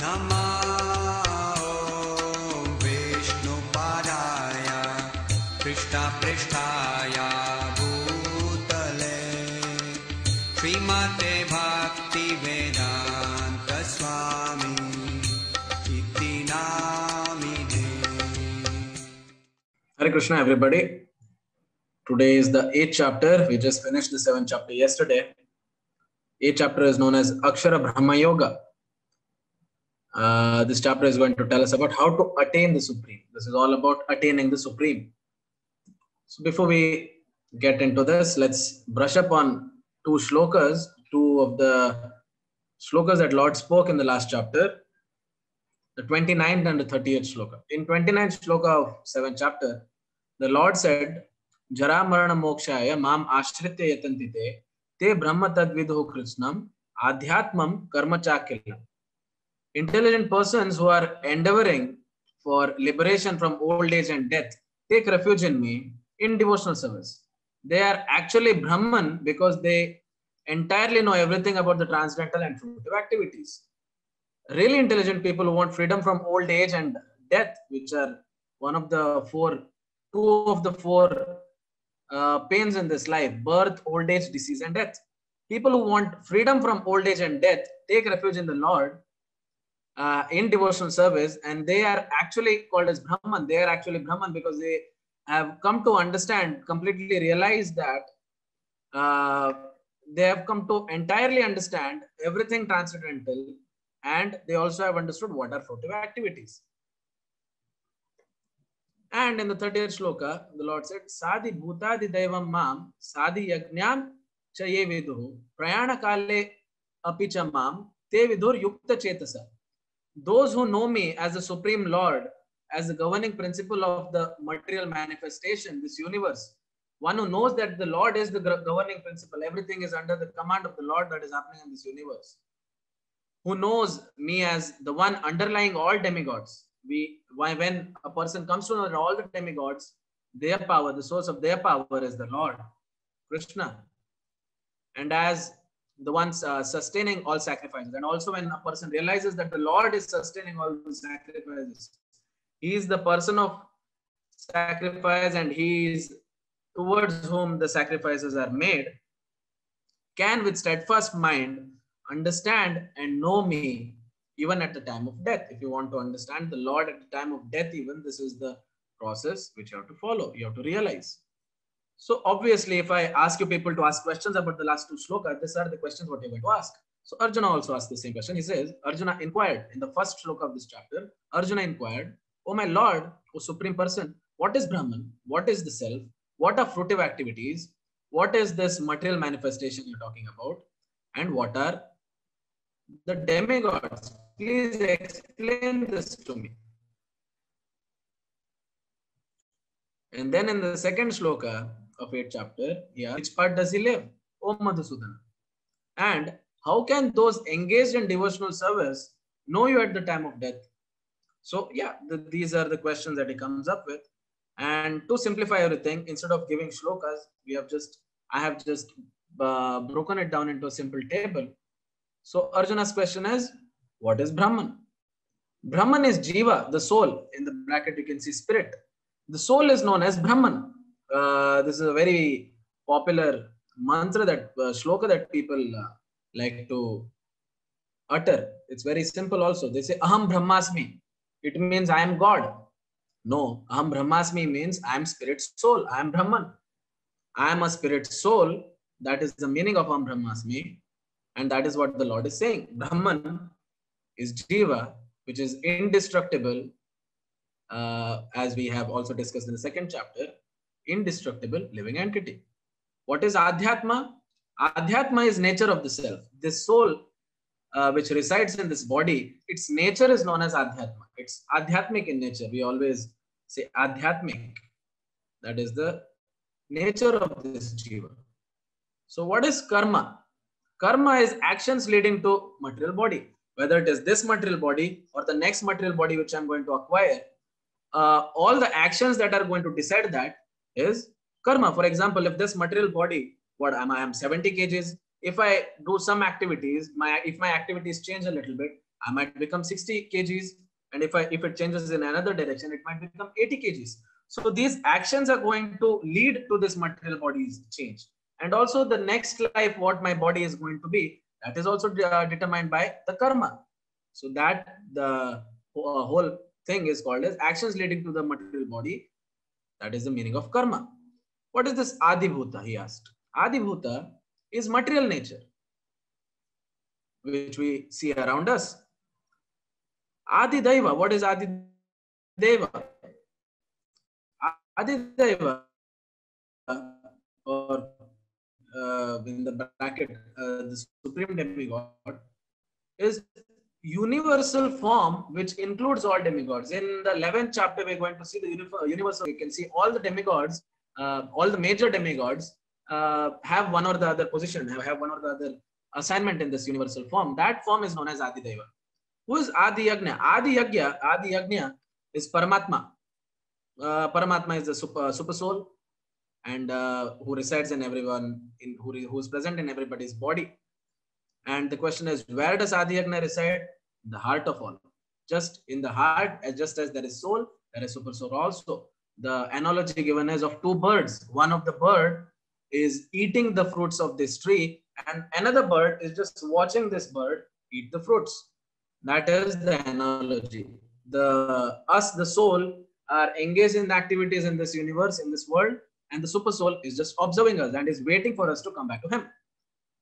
नमो विष्णुपादाय कृष्णपृष्ठाय भूतले श्रीमते भक्तिवेदान्त स्वामी इति नामिने. Hare Krishna, everybody. Today is the 8th chapter. We just finished the 7th chapter yesterday. 8th chapter is known as Akshara Brahma Yoga. This chapter is going to tell us about how to attain the Supreme. This is all about attaining the Supreme. So before we get into this, let's brush up on two shlokas, two of the shlokas that Lord spoke in the last chapter, the 29th and the 30th shloka. In 29th shloka of 7th chapter, the Lord said, Jara marana mokshaya mam ashritya yatantite te brahma tadviduhu krishnam adhyatmam karma chakillam. Intelligent persons who are endeavoring for liberation from old age and death take refuge in me in devotional service. They are actually Brahman because they entirely know everything about the transcendental and fruitive activities. Really intelligent people who want freedom from old age and death, which are two of the four pains in this life: birth, old age, disease, and death. People who want freedom from old age and death take refuge in the Lord in devotional service, and they are actually called as Brahman. They are actually Brahman because they have come to understand, completely realize that they have come to entirely understand everything transcendental, and they also have understood what are fruitive activities. And in the 30th shloka, the Lord said, Sadi bhutadi devam mam sadi yajnam chaye viduhu prayana kale apicha mam te vidur yukta chetasa. Those who know me as the Supreme Lord, as the governing principle of the material manifestation, this universe, one who knows that the Lord is the governing principle, everything is under the command of the Lord that is happening in this universe, who knows me as the one underlying all demigods. When a person comes to know all the demigods, their power, the source of their power is the Lord, Krishna. And as the ones sustaining all sacrifices. And also when a person realizes that the Lord is sustaining all the sacrifices, he is the person of sacrifice and he is towards whom the sacrifices are made, can with steadfast mind understand and know me even at the time of death. If you want to understand the Lord at the time of death, even this is the process which you have to follow, you have to realize. So obviously, if I ask you people to ask questions about the last two shlokas, these are the questions what you're going to ask. So Arjuna also asked the same question. He says, Arjuna inquired in the first shloka of this chapter, Arjuna inquired, Oh my Lord, O Supreme Person, what is Brahman? What is the self? What are fruitive activities? What is this material manifestation you're talking about? And what are the demigods? Please explain this to me. And then in the second shloka of 8th chapter, here, which part does he live? O Madhusudana. And how can those engaged in devotional service know you at the time of death? So yeah, these are the questions that he comes up with. And to simplify everything, instead of giving shlokas, I have just broken it down into a simple table. So Arjuna's question is, what is Brahman? Brahman is Jiva, the soul. In the bracket, you can see spirit. The soul is known as Brahman. This is a very popular mantra, that shloka that people like to utter. It's very simple also. They say, Aham Brahmasmi. It means I am God. No, Aham Brahmasmi means I am spirit soul. I am Brahman. I am a spirit soul. That is the meaning of Aham Brahmasmi. And that is what the Lord is saying. Brahman is Jiva, which is indestructible, as we have also discussed in the second chapter, indestructible living entity. What is Adhyatma? Adhyatma is nature of the self. This soul which resides in this body, its nature is known as Adhyatma. It's Adhyatmic in nature. We always say Adhyatmic. That is the nature of this Jiva. So what is Karma? Karma is actions leading to material body. Whether it is this material body or the next material body which I'm going to acquire, all the actions that are going to decide that is karma. For example, if this material body, I am 70 kgs, if I do some activities, if my activities change a little bit, I might become 60 kgs. And if it changes in another direction, it might become 80 kgs. So these actions are going to lead to this material body's change. And also the next life, what my body is going to be, that is also determined by the karma. So that the whole thing is called as actions leading to the material body. That is the meaning of karma. What is this Adibhuta, he asked. Adibhuta is material nature, which we see around us. Adi Daiva, what is Adi Deva? Adi Deva, or in the bracket, the supreme demigod, is universal form which includes all demigods. In the 11th chapter, we're going to see the universal. You can see all the demigods, all the major demigods have one or the other position, have one or the other assignment in this universal form. That form is known as Adi Deva. Who is Adi Yagna? Adi Yagna is Paramatma. Paramatma is the super soul, and who resides in everyone, who is present in everybody's body. And the question is, where does Adi Yagna reside? In the heart of all. Just in the heart, just as there is soul, there is super soul also. The analogy given is of two birds. One of the bird is eating the fruits of this tree, and another bird is just watching this bird eat the fruits. That is the analogy. The soul, are engaged in the activities in this universe, in this world, and the super soul is just observing us and is waiting for us to come back to him.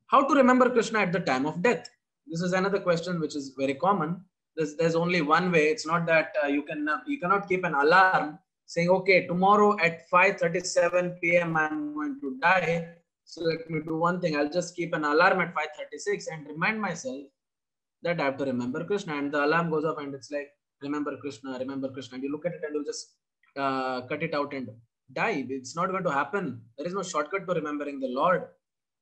How to remember Krishna at the time of death? This is another question which is very common. There's only one way. It's not that you cannot keep an alarm saying, okay, tomorrow at 5:37 p.m. I'm going to die. So let me do one thing. I'll just keep an alarm at 5:36 and remind myself that I have to remember Krishna. And the alarm goes off and it's like, remember Krishna, remember Krishna. And you look at it and you'll just cut it out and die. It's not going to happen. There is no shortcut to remembering the Lord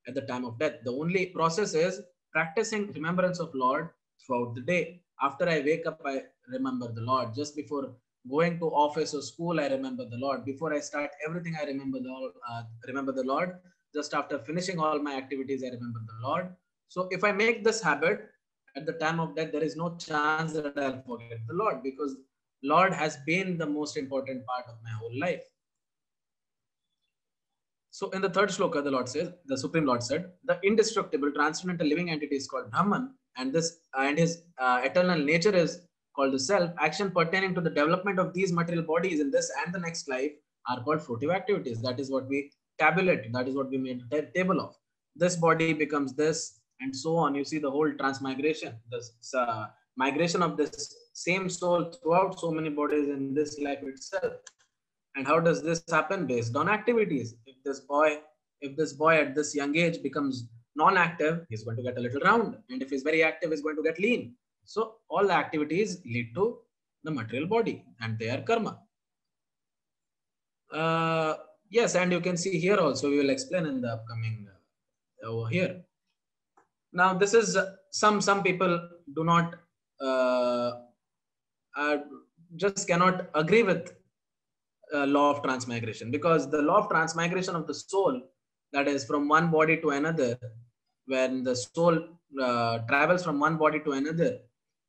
at the time of death. The only process is practicing remembrance of Lord throughout the day. After I wake up, I remember the Lord. Just before going to office or school, I remember the Lord. Before I start everything, I remember the Lord. Just after finishing all my activities, I remember the Lord. So if I make this habit, at the time of death, there is no chance that I'll forget the Lord, because Lord has been the most important part of my whole life. So in the third shloka, the Lord says, the Supreme Lord said, the indestructible, transcendental living entity is called Brahman, and his eternal nature is called the self. Action pertaining to the development of these material bodies in this and the next life are called fruitive activities. That is what we tabulate. That is what we made a table of. This body becomes this, and so on. You see the whole transmigration, this migration of this same soul throughout so many bodies in this life itself. And how does this happen? Based on activities. If this boy at this young age becomes non-active, he's going to get a little round. And if he's very active, he's going to get lean. So all the activities lead to the material body, and they are karma. Yes, and you can see here also, we will explain in the upcoming over here. Now, this is some people do not just cannot agree with law of transmigration, because the law of transmigration of the soul, that is from one body to another, when the soul travels from one body to another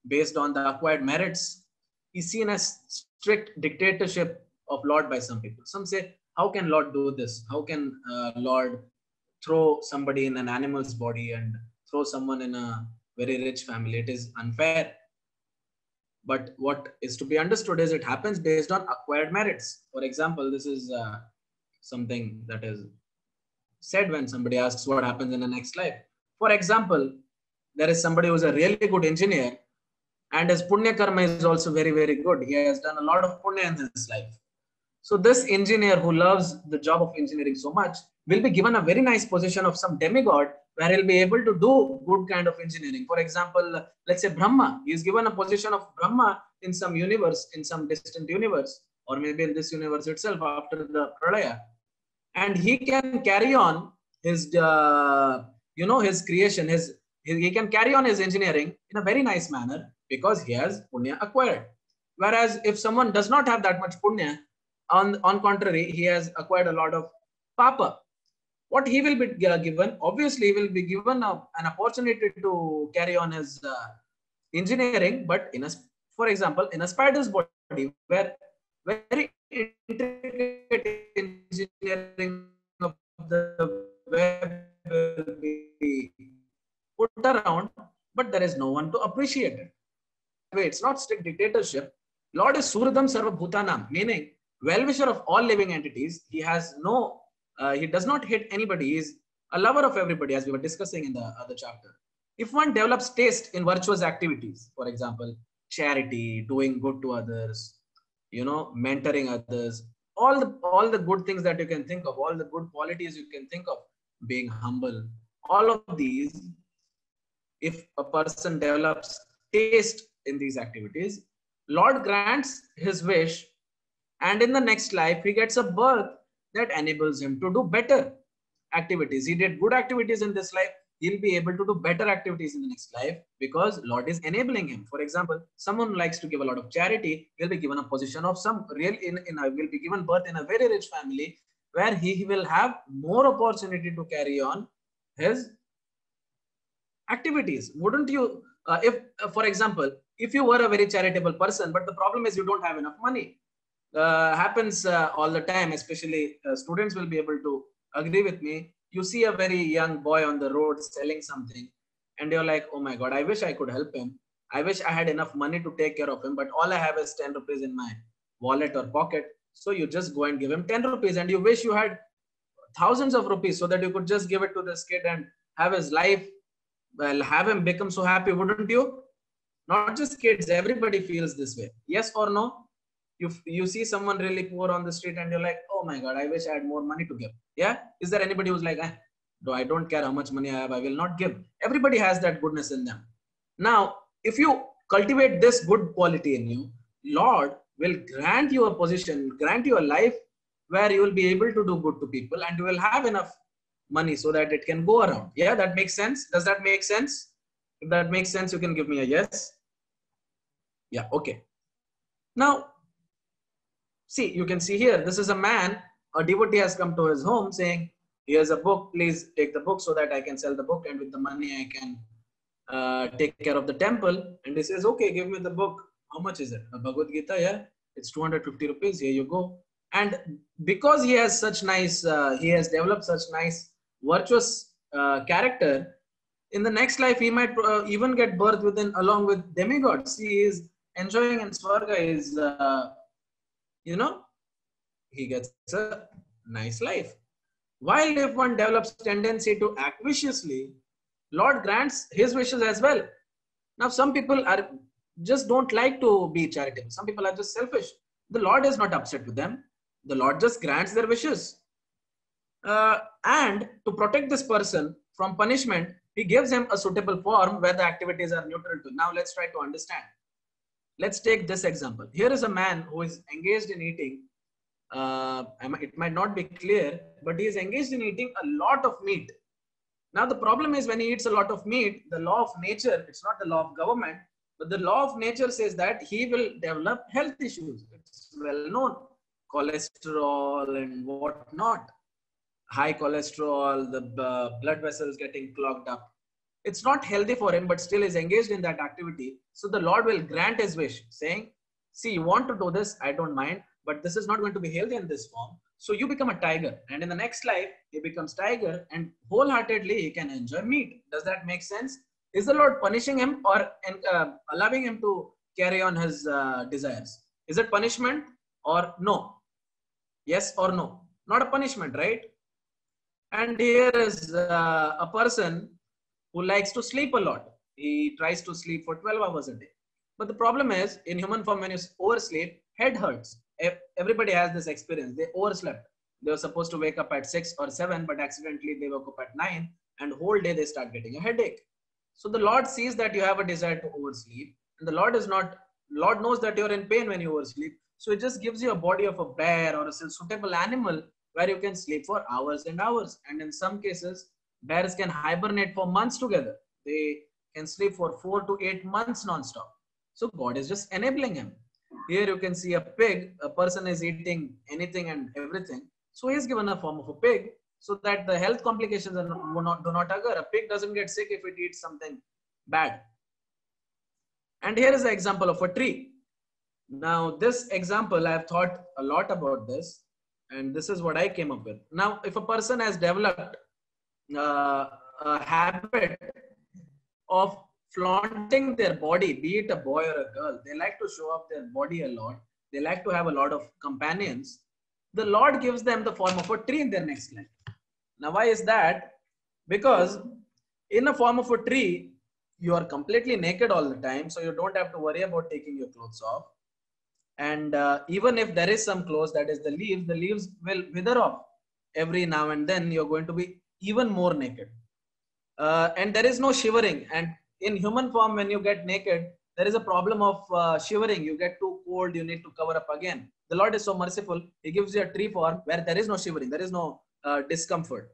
based on the acquired merits, is seen as strict dictatorship of Lord by some people. Some say, how can Lord do this? How can Lord throw somebody in an animal's body and throw someone in a very rich family? It is unfair. But what is to be understood is it happens based on acquired merits. For example, this is something that is said when somebody asks what happens in the next life. For example, there is somebody who is a really good engineer, and his punya karma is also very, very good. He has done a lot of punya in his life. So this engineer who loves the job of engineering so much will be given a very nice position of some demigod, where he'll be able to do good kind of engineering. For example, let's say Brahma. He is given a position of Brahma in some universe, in some distant universe, or maybe in this universe itself after the Pralaya. And he can carry on his, his creation, he can carry on his engineering in a very nice manner, because he has punya acquired. Whereas if someone does not have that much punya, on contrary, he has acquired a lot of papa. What he will be given? Obviously, he will be given an opportunity to carry on his engineering, but in a, for example, in a spider's body, where very intricate engineering of the web will be put around, but there is no one to appreciate it. In that way, it's not strict dictatorship. Lord is Suradam Sarva Bhutanam, meaning well-wisher of all living entities. He has no, he does not hate anybody. He is a lover of everybody, as we were discussing in the other chapter. If one develops taste in virtuous activities, for example, charity, doing good to others, mentoring others, all the good things that you can think of, all the good qualities you can think of, being humble, all of these, if a person develops taste in these activities, Lord grants his wish, and in the next life, he gets a birth that enables him to do better activities. He did good activities in this life, he'll be able to do better activities in the next life because Lord is enabling him. For example, someone who likes to give a lot of charity will be given a position of some real will be given birth in a very rich family where he will have more opportunity to carry on his activities. Wouldn't you, if for example, if you were a very charitable person, but the problem is you don't have enough money, happens all the time, especially students will be able to agree with me. You see a very young boy on the road selling something and you're like, oh my God, I wish I could help him. I wish I had enough money to take care of him, but all I have is 10 rupees in my wallet or pocket. So you just go and give him 10 rupees and you wish you had thousands of rupees so that you could just give it to this kid and have his life, well, have him become so happy, wouldn't you? Not just kids, everybody feels this way. Yes or no? You see someone really poor on the street and you're like, oh my God, I wish I had more money to give. Yeah? Is there anybody who's like, I don't care how much money I have, I will not give. Everybody has that goodness in them. Now, if you cultivate this good quality in you, Lord will grant you a position, grant you a life where you will be able to do good to people and you will have enough money so that it can go around. Yeah, that makes sense. Does that make sense? If that makes sense, you can give me a yes. Yeah, okay. Now, see, you can see here, this is a man, a devotee has come to his home saying, here's a book, please take the book so that I can sell the book and with the money I can take care of the temple. And he says, okay, give me the book. How much is it? A Bhagavad Gita, yeah, it's 250 rupees. Here you go. And because he has such nice, he has developed such nice virtuous character, in the next life he might even get birth within along with demigods. He is enjoying in Swarga, is he gets a nice life. While if one develops tendency to act viciously, Lord grants his wishes as well. Now, some people are just don't like to be charitable. Some people are just selfish. The Lord is not upset with them. The Lord just grants their wishes. And to protect this person from punishment, he gives him a suitable form where the activities are neutral to. Now, let's try to understand. Let's take this example. Here is a man who is engaged in eating. It might not be clear, but he is engaged in eating a lot of meat. Now, the problem is when he eats a lot of meat, the law of nature, it's not the law of government, but the law of nature says that he will develop health issues. It's well known, cholesterol and whatnot, high cholesterol, the blood vessels getting clogged up. It's not healthy for him, but still is engaged in that activity. So the Lord will grant his wish, saying, see, you want to do this, I don't mind, but this is not going to be healthy in this form. So you become a tiger, and in the next life, he becomes tiger, and wholeheartedly he can enjoy meat. Does that make sense? Is the Lord punishing him or allowing him to carry on his desires? Is it punishment or no? Yes or no? Not a punishment, right? And here is a person who likes to sleep a lot. He tries to sleep for 12 hours a day. But the problem is, in human form, when you oversleep, head hurts. Everybody has this experience. They overslept. They were supposed to wake up at 6 or 7, but accidentally they woke up at 9, and whole day they start getting a headache. So the Lord sees that you have a desire to oversleep, and the Lord knows that you're in pain when you oversleep. So it just gives you a body of a bear or a suitable animal where you can sleep for hours and hours. And in some cases, bears can hibernate for months together. They can sleep for 4 to 8 months non-stop. So God is just enabling him. Here you can see a pig. A person is eating anything and everything. So he is given a form of a pig so that the health complications do not occur. A pig doesn't get sick if it eats something bad. And here is the example of a tree. Now, this example, I've thought a lot about this, and this is what I came up with. Now, if a person has developed a habit of flaunting their body, be it a boy or a girl, they like to show off their body a lot. They like to have a lot of companions. The Lord gives them the form of a tree in their next life. Now, why is that? Because in a form of a tree, you are completely naked all the time, so you don't have to worry about taking your clothes off. And even if there is some clothes, that is the leaves will wither off every now and then. You're going to be even more naked. And there is no shivering. And in human form, when you get naked, there is a problem of shivering. You get too cold, you need to cover up again. The Lord is so merciful. He gives you a tree form where there is no shivering, there is no discomfort.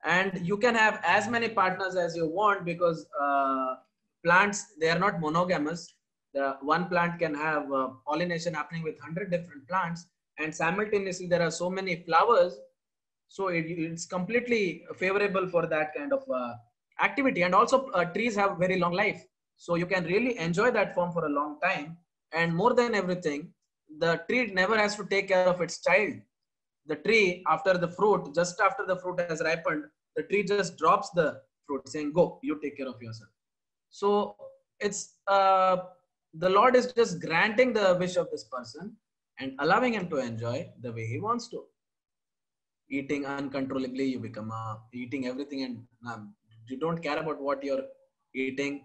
And you can have as many partners as you want, because plants, they are not monogamous. One plant can have pollination happening with 100 different plants, and simultaneously there are so many flowers. So it's completely favorable for that kind of activity. And also trees have very long life, so you can really enjoy that form for a long time. And more than everything, the tree never has to take care of its child. The tree, after the fruit, just after the fruit has ripened, the tree just drops the fruit saying, go, you take care of yourself. So it's the Lord is just granting the wish of this person and allowing him to enjoy the way he wants to. Eating uncontrollably, you become eating everything, and you don't care about what you're eating.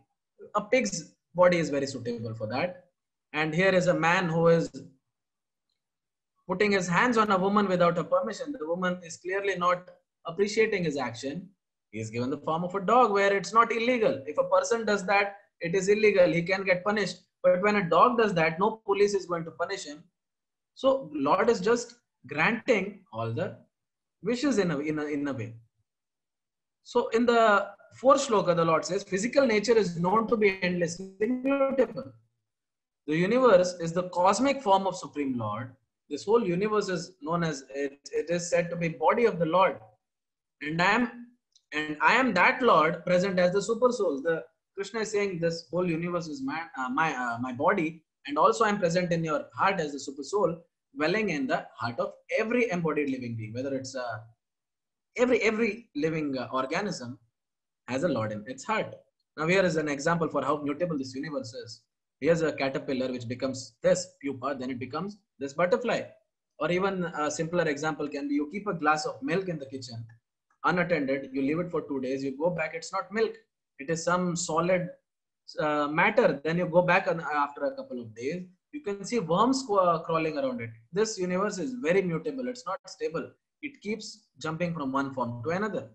A pig's body is very suitable for that. And here is a man who is putting his hands on a woman without her permission. The woman is clearly not appreciating his action. He is given the form of a dog, where it's not illegal. If a person does that, it is illegal. He can get punished. But when a dog does that, no police is going to punish him. So Lord is just granting all the wishes in a way. So in the fourth shloka, the Lord says, physical nature is known to be endlessly mutable. The universe is the cosmic form of Supreme Lord. This whole universe is known as, it is said to be body of the Lord. And I am that Lord present as the super soul. The Krishna is saying this whole universe is my body, and also I am present in your heart as the super soul, dwelling in the heart of every embodied living being, whether it's every living organism has a Lord in its heart. Now here is an example for how mutable this universe is. Here's a caterpillar which becomes this pupa, then it becomes this butterfly. Or even a simpler example can be, you keep a glass of milk in the kitchen unattended, you leave it for 2 days, you go back, it's not milk, it is some solid matter. Then you go back after a couple of days, you can see worms crawling around it. This universe is very mutable, it's not stable. It keeps jumping from one form to another.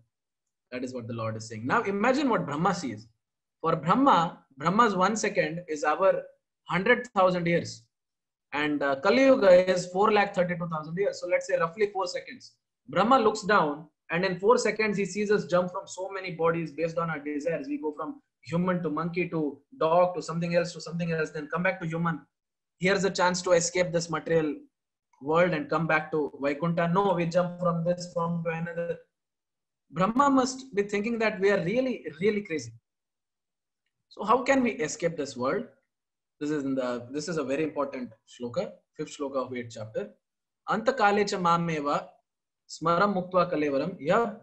That is what the Lord is saying. Now imagine what Brahma sees. For Brahma's 1 second is our 100,000 years. And Kali Yuga is 4,32,000 years. So let's say roughly 4 seconds. Brahma looks down, and in 4 seconds, he sees us jump from so many bodies based on our desires. We go from human to monkey to dog to something else, then come back to human. Here's a chance to escape this material world and come back to Vaikuntha. No, we jump from this form to another. Brahma must be thinking that we are really, really crazy. So how can we escape this world? This is a very important shloka, 5th shloka of 8th chapter. Anta kalecha mameva smaram muktva kalevaram ya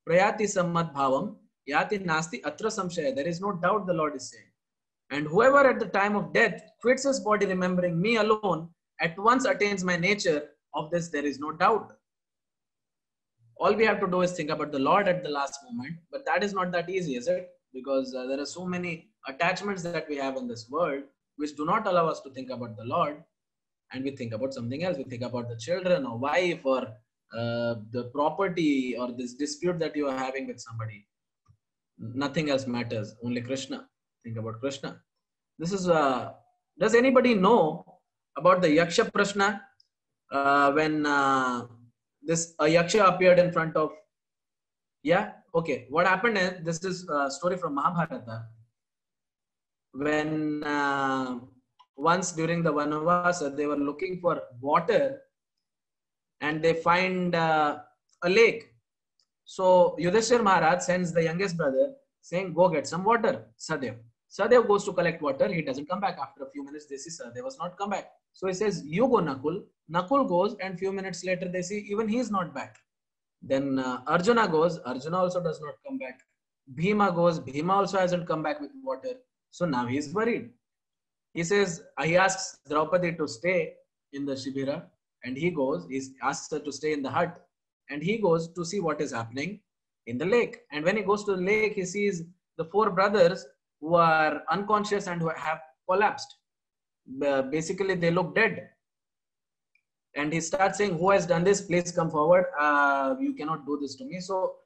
prayati sammad bhavam yati nasti atra samshaya. There is no doubt, the Lord is saying. And whoever at the time of death quits his body remembering me alone, at once attains my nature. Of this there is no doubt. All we have to do is think about the Lord at the last moment. But that is not that easy, is it? Because there are so many attachments that we have in this world which do not allow us to think about the Lord. And we think about something else. We think about the children or wife or the property or this dispute that you are having with somebody. Nothing else matters. Only Krishna. Think about Krishna. This is, does anybody know about the Yaksha Prashna? When this Yaksha appeared in front of, yeah, okay. What happened is, this is a story from Mahabharata. When once during the Vanavasa, they were looking for water and they find a lake. So Yudhishthira Maharaj sends the youngest brother saying, go get some water, Sadev. Sahadev goes to collect water. He doesn't come back. After a few minutes, they see Sahadev was not come back. So he says, you go, Nakul. Nakul goes, and few minutes later, they see even he is not back. Then Arjuna goes. Arjuna also does not come back. Bhima goes. Bhima also hasn't come back with water. So now he is worried. He says, he asks Draupadi to stay in the Shibira, and he goes. He asks her to stay in the hut, and he goes to see what is happening in the lake. And when he goes to the lake, he sees the four brothers who are unconscious and who have collapsed. Basically, they look dead. And he starts saying, who has done this? Please come forward. You cannot do this to me. So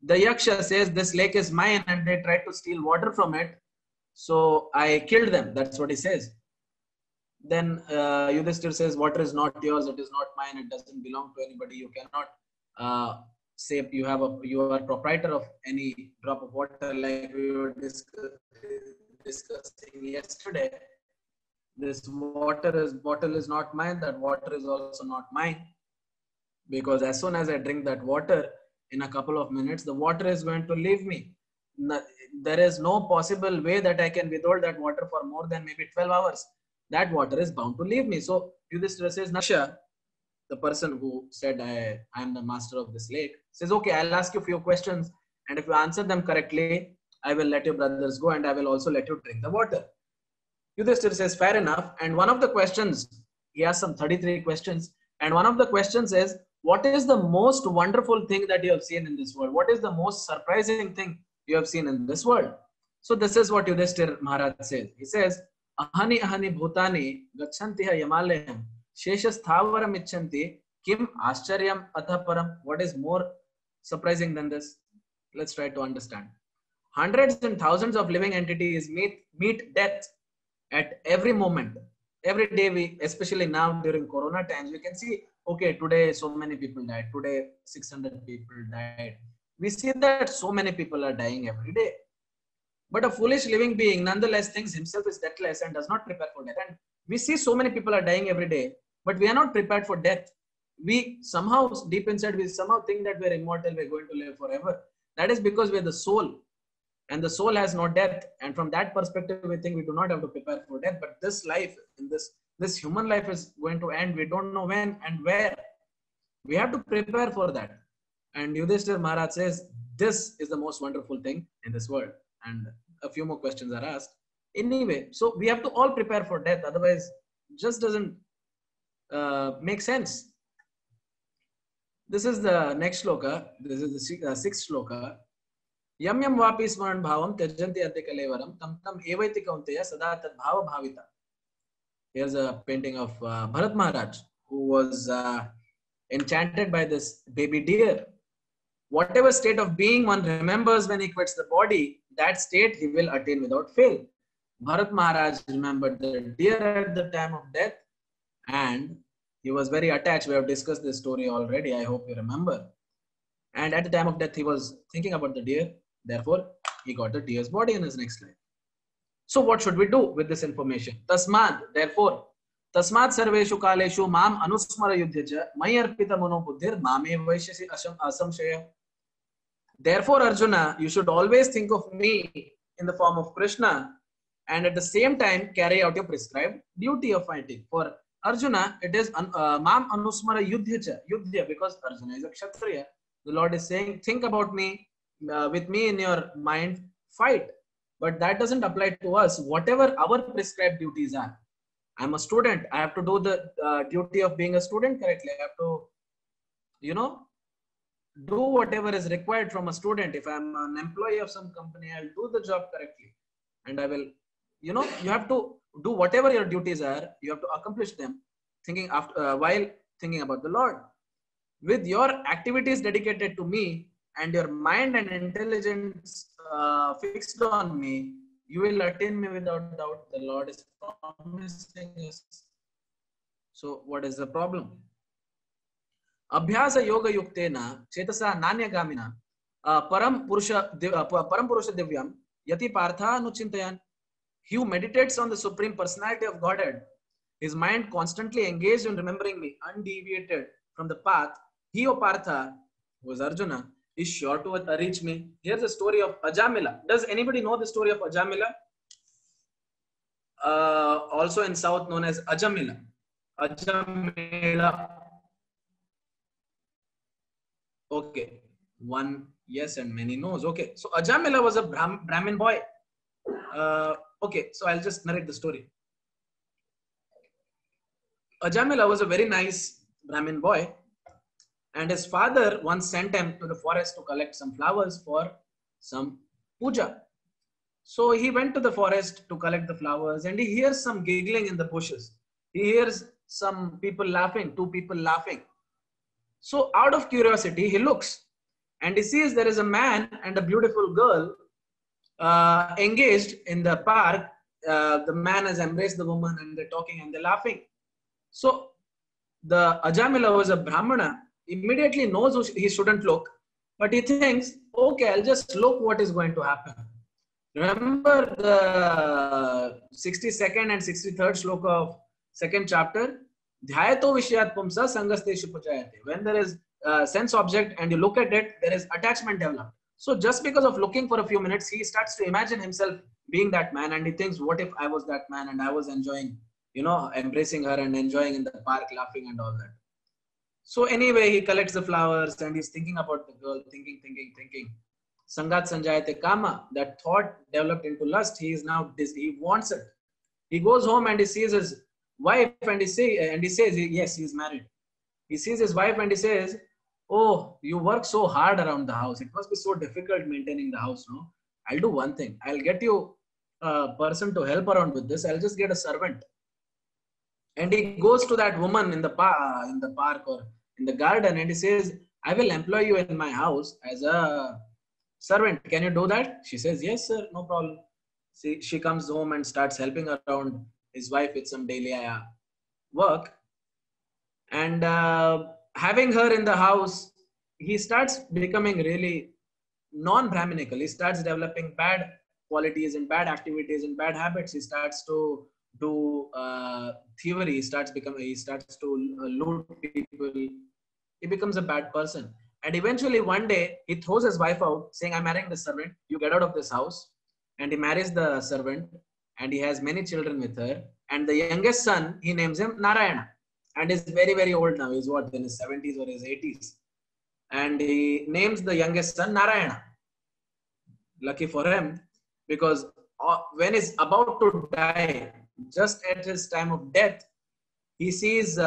the Yaksha says, this lake is mine, and they tried to steal water from it. So I killed them. That's what he says. Then Yudhishthir says, water is not yours. It is not mine. It doesn't belong to anybody. You cannot say you are proprietor of any drop of water, like we were discussing yesterday. This bottle is not mine. That water is also not mine, because as soon as I drink that water, in a couple of minutes, the water is going to leave me. There is no possible way that I can withhold that water for more than maybe 12 hours. That water is bound to leave me. So Yudhishthira says, Naksha, the person who said I am the master of this lake, says, okay, I'll ask you a few questions, and if you answer them correctly, I will let your brothers go, and I will also let you drink the water. Yudhishthira says, fair enough. And one of the questions, he has some 33 questions, and one of the questions is, what is the most wonderful thing that you have seen in this world? What is the most surprising thing you have seen in this world? So this is what Yudhishthira Maharaj says. He says, ahani ahani bhutani gachantiha yamalayam sheshasthavaram icchanti kim ascharyam athaparam. What is more surprising than this? Let's try to understand. Hundreds and thousands of living entities meet death at every moment. Every day, especially now during Corona times, we can see, okay, today so many people died. Today 600 people died. We see that so many people are dying every day. But a foolish living being nonetheless thinks himself is deathless and does not prepare for death. And we see so many people are dying every day, but we are not prepared for death. We somehow, deep inside, we somehow think that we're immortal, we're going to live forever. That is because we're the soul. And the soul has no death. And from that perspective, we think we do not have to prepare for death. But this life, in this human life is going to end. We don't know when and where. We have to prepare for that. And Yudhishthira Maharaj says, this is the most wonderful thing in this world. And a few more questions are asked. Anyway, so we have to all prepare for death. Otherwise, it just doesn't make sense. This is the next shloka. This is the sixth shloka. Yam yam vapi smaran bhavam tyajanti ante kalevaram tam tam evaiti kaunteya sada tad bhava bhavita. Here's a painting of Bharat Maharaj, who was enchanted by this baby deer. Whatever state of being one remembers when he quits the body, that state he will attain without fail. Bharat Maharaj remembered the deer at the time of death, and he was very attached. We have discussed this story already. I hope you remember. And at the time of death, he was thinking about the deer. Therefore, he got the deer's body in his next life. So what should we do with this information? Tasmad, therefore, tasmad sarveshu kaleshu mam anusmara yudhyaja mayarpita manobuddhir mame vaishasi asamshaya. Therefore, Arjuna, you should always think of me in the form of Krishna, and at the same time carry out your prescribed duty of fighting. For Arjuna, it is mam anusmara yudhya, because Arjuna is a Kshatriya. The Lord is saying, think about me, with me in your mind, fight. But that doesn't apply to us. Whatever our prescribed duties are. I'm a student. I have to do the duty of being a student correctly. I have to, do whatever is required from a student. If I'm an employee of some company, I'll do the job correctly. And I will, you have to do whatever your duties are. You have to accomplish them, while thinking about the Lord. With your activities dedicated to me and your mind and intelligence fixed on me, you will attain me without doubt. The Lord is promising us. So what is the problem? Abhyasa yoga yuktena chetasa nanya gamina param purusha divyam yati partha nuchintayan. He who meditates on the Supreme Personality of Godhead, his mind constantly engaged in remembering me, undeviated from the path, he, O Partha, who is Arjuna, is sure to reach me. Here's the story of Ajamila. Does anybody know the story of Ajamila? also in south known as Ajamila. Ajamila. Okay, one yes and many no's. Okay, so Ajamila was a Brahmin boy. Okay, so I'll just narrate the story. Ajamila was a very nice Brahmin boy, and his father once sent him to the forest to collect some flowers for some puja. So he went to the forest to collect the flowers, and he hears some giggling in the bushes. He hears some people laughing, two people laughing. So out of curiosity, he looks and he sees there is a man and a beautiful girl engaged in the park. The man has embraced the woman and they're talking and they're laughing. So the Ajamila was a Brahmana, immediately knows he shouldn't look, but he thinks, okay, I'll just look what is going to happen. Remember the 62nd and 63rd shloka of second chapter? Dhyayato vishayat pumsa sangasteshu pachayate. When there is a sense object and you look at it, there is attachment developed. So just because of looking for a few minutes, he starts to imagine himself being that man, and he thinks, what if I was that man and I was enjoying, embracing her and enjoying in the park, laughing and all that. So anyway, he collects the flowers and he's thinking about the girl, thinking. Sangat sanjayate kama, that thought developed into lust. He wants it. He goes home and he sees his wife and he says, yes, he's married. He sees his wife and he says, oh, you work so hard around the house. It must be so difficult maintaining the house, no? I'll do one thing. I'll get you a person to help around with this. I'll just get a servant. And he goes to that woman in the park or in the garden and he says, I will employ you in my house as a servant. Can you do that? She says, yes, sir, no problem. She comes home and starts helping around his wife with some daily work. And having her in the house, he starts becoming really non-Brahminical. He starts developing bad qualities and bad activities and bad habits. He starts to do thievery. He starts to loot people. He becomes a bad person. And eventually one day he throws his wife out saying, I'm marrying the servant. You get out of this house. And he marries the servant and he has many children with her. And the youngest son, he names him Narayana. And he's very, very old now. He's what, in his 70s or his 80s. And he names the youngest son Narayana. Lucky for him, because when he's about to die, just at his time of death, he sees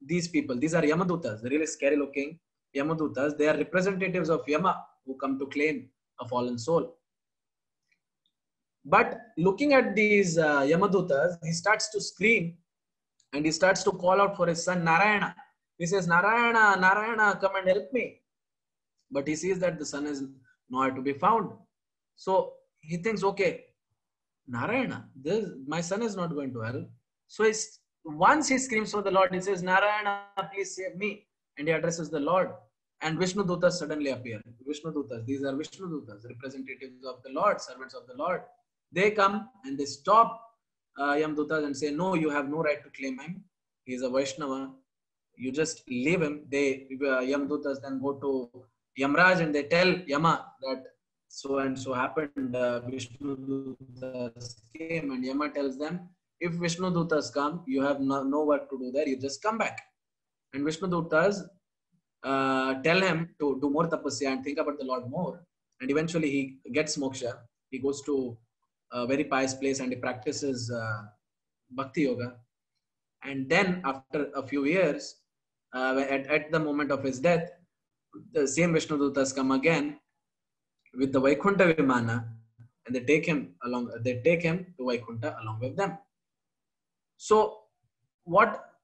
these people. These are Yamadutas, really scary looking Yamadutas. They are representatives of Yama who come to claim a fallen soul. But looking at these Yamadutas, he starts to scream and he starts to call out for his son Narayana. He says, Narayana, Narayana, come and help me. But he sees that the son is nowhere to be found. So he thinks, okay, Narayana, my son is not going to help. So once he screams for the Lord, he says, Narayana, please save me. And he addresses the Lord. And Vishnu Dutas suddenly appear. Vishnu Dutas, these are Vishnu Dutas, representatives of the Lord, servants of the Lord. They come and they stop Yamdutas and say, no, you have no right to claim him. He is a Vaishnava. You just leave him. Yamdutas then go to Yamraj and they tell Yama that so and so happened. Vishnu Dutas came and Yama tells them, if Vishnu Dutas come, you have no work to do there. You just come back. And Vishnu Dutas tell him to do more tapasya and think about the Lord more. And eventually he gets moksha. He goes to a very pious place and he practices bhakti yoga. And then after a few years, at the moment of his death, the same Vishnu Dutas come again with the Vaikunta Vimana and they take him to Vaikunta along with them. So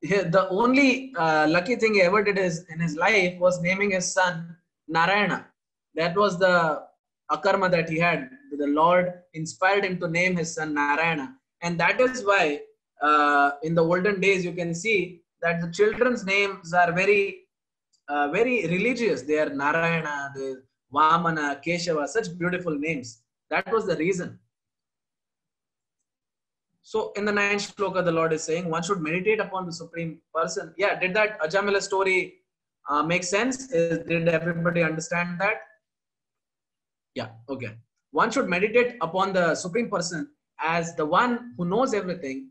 the only lucky thing he ever did in his life was naming his son Narayana. That was the akarma that he had. The Lord inspired him to name his son Narayana. And that is why in the olden days, you can see that the children's names are very, very religious. They are Narayana, Vamana, Keshava, such beautiful names. That was the reason. So in the 9th shloka, the Lord is saying, one should meditate upon the Supreme Person. Yeah, did that Ajamila story make sense? Did everybody understand that? Yeah, okay. One should meditate upon the Supreme Person as the one who knows everything,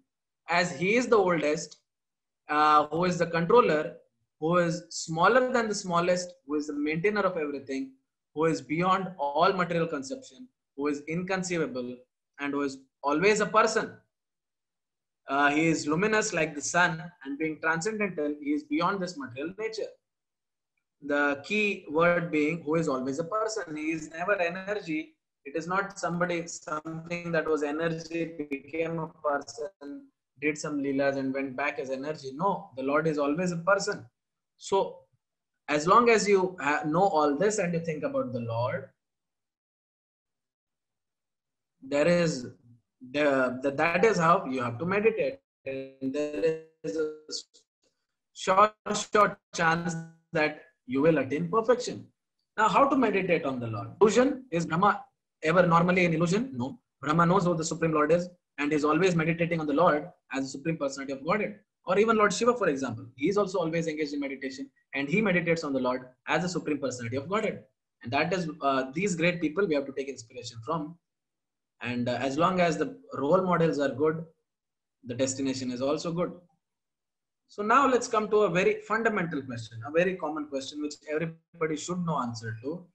as he is the oldest, who is the controller, who is smaller than the smallest, who is the maintainer of everything, who is beyond all material conception, who is inconceivable, and who is always a person. He is luminous like the sun, and being transcendental, he is beyond this material nature. The key word being who is always a person. He is never energy. It is not something that was energy, became a person, did some leelas and went back as energy. No, the Lord is always a person. So as long as you know all this and you think about the Lord, that is how you have to meditate. And there is a short chance that you will attain perfection. Now, how to meditate on the Lord? Illusion, is Brahma ever normally an illusion? No. Brahma knows who the Supreme Lord is and is always meditating on the Lord as the Supreme Personality of Godhead. Or even Lord Shiva, for example, he is also always engaged in meditation and he meditates on the Lord as the Supreme Personality of Godhead. And that is these great people we have to take inspiration from. And as long as the role models are good, the destination is also good. So now let's come to a very fundamental question, a very common question which everybody should know answer to.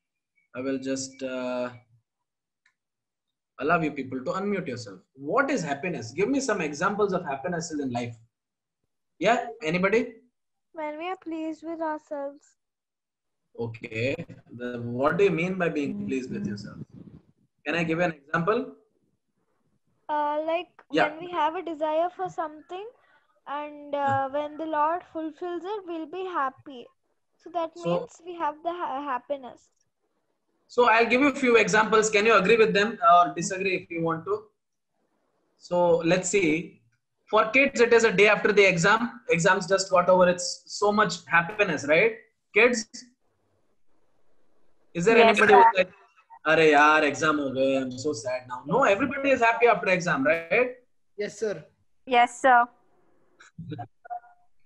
I will just allow you people to unmute yourself. What is happiness? Give me some examples of happinesses in life. Yeah, anybody? When we are pleased with ourselves. Okay. What do you mean by being pleased with yourself? Can I give you an example? Like Yeah. when we have a desire for something and when the Lord fulfills it, we'll be happy. So that means we have the happiness. So I'll give you a few examples. Can you agree with them or disagree if you want to? So let's see. For kids, it is a day after the exam. Exams just got over. It's so much happiness, right? Kids? Is there anybody who's like, "Arey yaar, exam ho gaye, I'm so sad now." No, everybody is happy after exam, right? Yes, sir. Yes, sir.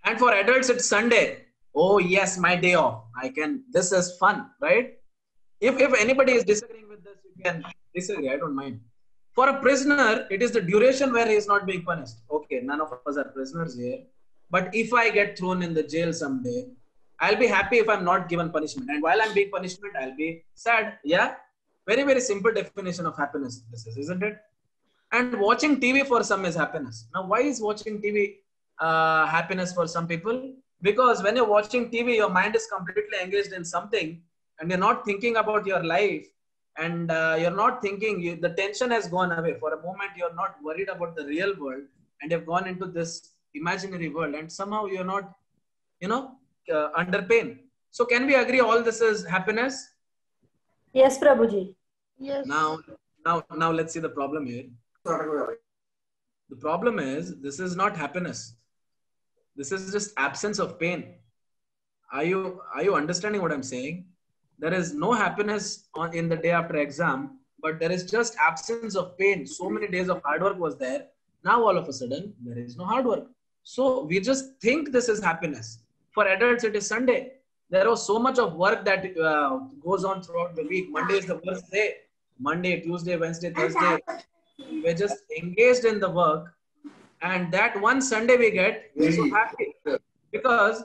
And for adults, it's Sunday. Oh yes, my day off. This is fun, right? If anybody is disagreeing with this, you can disagree. I don't mind. For a prisoner, it is the duration where he is not being punished. Okay, none of us are prisoners here. But if I get thrown in the jail someday, I'll be happy if I'm not given punishment. And while I'm being punishment, I'll be sad. Yeah? Very, very simple definition of happiness this is, isn't it? And watching TV for some is happiness. Now, why is watching TV happiness for some people? Because when you're watching TV, your mind is completely engaged in something and you're not thinking about your life and you're not thinking, the tension has gone away. For a moment, you're not worried about the real world and you've gone into this imaginary world and somehow you're not, under pain. So can we agree all this is happiness? Yes, Prabhuji. Yes. Now let's see the problem here. The problem is this is not happiness. This is just absence of pain. Are you understanding what I'm saying? There is no happiness in the day after exam, but there is just absence of pain. So many days of hard work was there. Now all of a sudden there is no hard work. So we just think this is happiness. For adults, it is Sunday. There was so much of work that goes on throughout the week. Monday is the worst day. Monday, Tuesday, Wednesday, Thursday. We're just engaged in the work. And that one Sunday we get, we're so happy. Because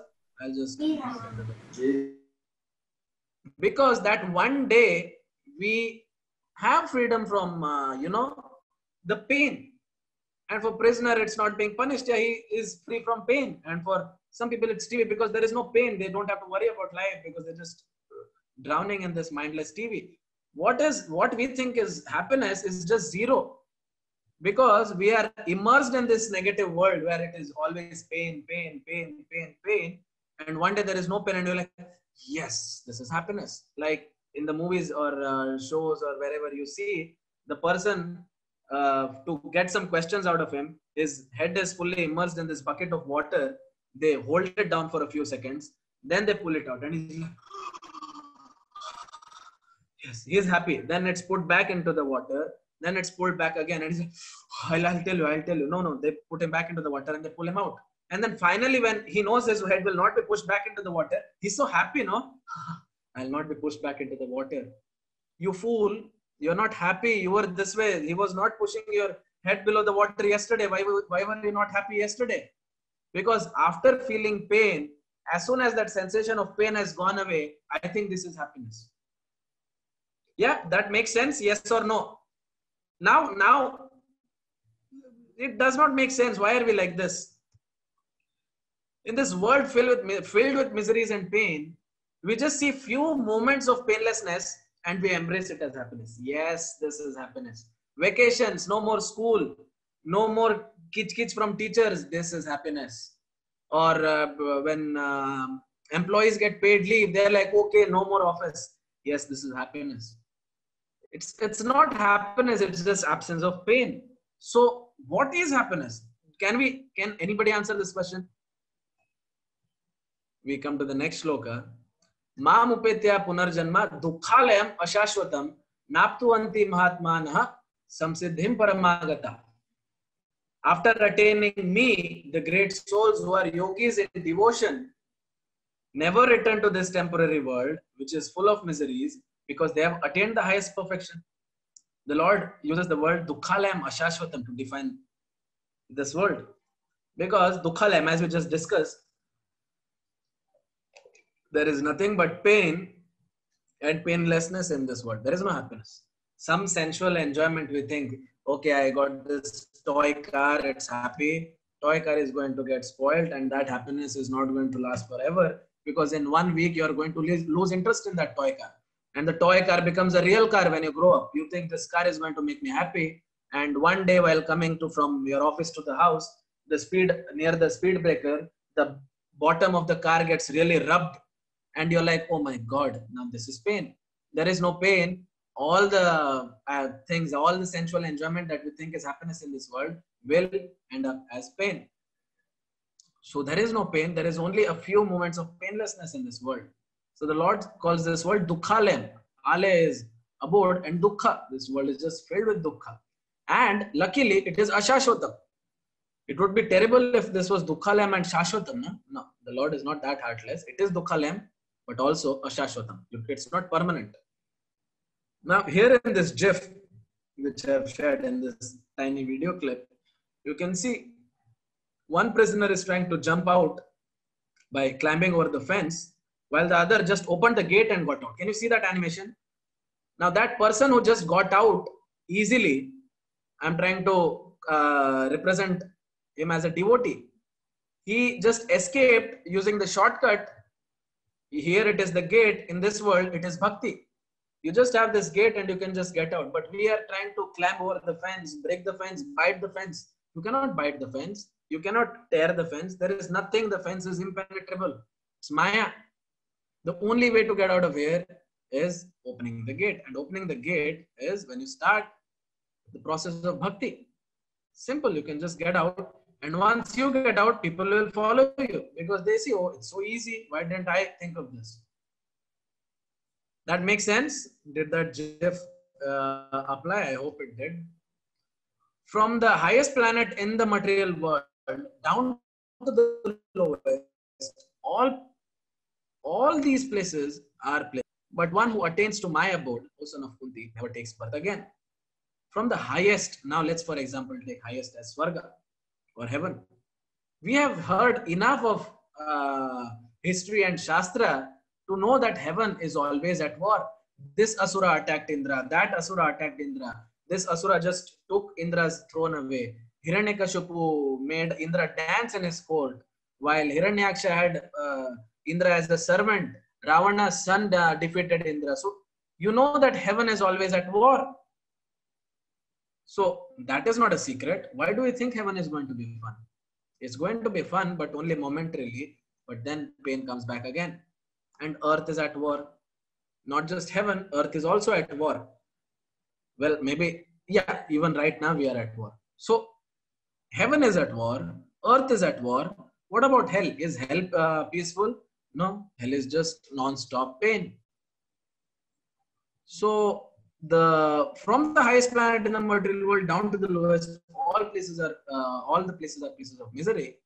because that one day we have freedom from, the pain. And for prisoner, it's not being punished. Yeah, he is free from pain. And for some people, it's TV because there is no pain. They don't have to worry about life because they're just drowning in this mindless TV. What we think is happiness is just zero. Because we are immersed in this negative world where it is always pain, pain, pain, pain, pain. And one day there is no pain and you're like, yes, this is happiness. Like in the movies or shows or wherever you see, the person, to get some questions out of him, his head is fully immersed in this bucket of water. They hold it down for a few seconds. Then they pull it out and he's like, yes, he's happy. Then it's put back into the water. Then it's pulled back again. And he's like, I'll tell you. No, they put him back into the water and they pull him out. And then finally, when he knows his head will not be pushed back into the water, he's so happy, no? I'll not be pushed back into the water. You fool. You're not happy. You were this way. He was not pushing your head below the water yesterday. Why were you not happy yesterday? Because after feeling pain, as soon as that sensation of pain has gone away, I think this is happiness. Yeah, that makes sense. Yes or no? Now, it does not make sense. Why are we like this? In this world filled with miseries and pain, we just see few moments of painlessness and we embrace it as happiness. Yes, this is happiness. Vacations, no more school, no more kitch from teachers. This is happiness. Or when employees get paid leave, they're like, okay, no more office. Yes, this is happiness. It's not happiness. It's just absence of pain. So, what is happiness? Can anybody answer this question? We come to the next shloka. Mam upetya punarjanma dukhalayam ashashvatam naptuvanti mahatmanah samsiddhim paramagata. After attaining me, the great souls who are yogis in devotion never return to this temporary world, which is full of miseries, because they have attained the highest perfection. The Lord uses the word dukhalayam ashashvatam to define this world. Because dukhalayam, as we just discussed, there is nothing but pain and painlessness in this world. There is no happiness. Some sensual enjoyment, we think, okay, I got this toy car, it's happy. Toy car is going to get spoiled and that happiness is not going to last forever, because in 1 week you are going to lose interest in that toy car. And the toy car becomes a real car when you grow up. You think this car is going to make me happy. And one day while coming from your office to the house, near the speed breaker, the bottom of the car gets really rubbed. And you're like, oh my God, now this is pain. There is no pain. All the things, all the sensual enjoyment that we think is happiness in this world will end up as pain. So there is no pain. There is only a few moments of painlessness in this world. So the Lord calls this world dukhalem. Ale is abode and dukkha. This world is just filled with dukkha. And luckily, it is ashashvatam. It would be terrible if this was dukhalem and shashvatam. No, the Lord is not that heartless. It is dukhalem, but also ashashvatam. It's not permanent. Now, here in this GIF, which I have shared in this tiny video clip, you can see one prisoner is trying to jump out by climbing over the fence, while the other just opened the gate and got out. Can you see that animation? Now, that person who just got out easily, I'm trying to represent him as a devotee. He just escaped using the shortcut. Here it is the gate. In this world, it is bhakti. You just have this gate and you can just get out. But we are trying to climb over the fence, break the fence, bite the fence. You cannot bite the fence. You cannot tear the fence. There is nothing. The fence is impenetrable. It's Maya. The only way to get out of here is opening the gate. And opening the gate is when you start the process of bhakti. Simple. You can just get out. And once you get out, people will follow you because they see, oh, it's so easy. Why didn't I think of this? That makes sense? Did that GIF apply? I hope it did. From the highest planet in the material world down to the lowest, all these places are places. But one who attains to my abode, O son of Kunti, never takes birth again. From the highest, now let's for example take highest as Swarga or heaven. We have heard enough of history and Shastra to know that heaven is always at war. This Asura attacked Indra, that Asura attacked Indra. This Asura just took Indra's throne away. Hiranyakashipu made Indra dance in his court, while Hiranyaksha had Indra as a servant. Ravana's son defeated Indra. So you know that heaven is always at war. So that is not a secret. Why do we think heaven is going to be fun? It's going to be fun, but only momentarily. But then pain comes back again. And earth is at war. Not just heaven, earth is also at war. Well, maybe, yeah, even right now we are at war. So heaven is at war, earth is at war. What about hell? Is hell peaceful? No, hell is just non-stop pain. So from the highest planet in the material world down to the lowest, all the places are places of misery,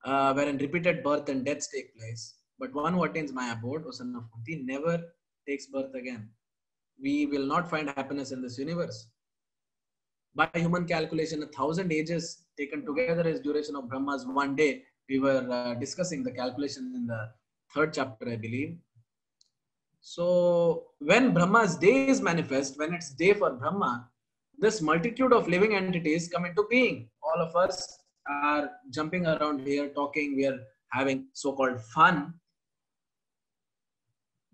wherein repeated birth and deaths take place. But one who attains my abode, O son of Kunti, never takes birth again. We will not find happiness in this universe. By human calculation, 1,000 ages taken together is duration of Brahma's one day. We were discussing the calculation in the 3rd chapter, I believe. So when Brahma's day is manifest, when it's day for Brahma, this multitude of living entities come into being. All of us are jumping around here, talking, we are having so-called fun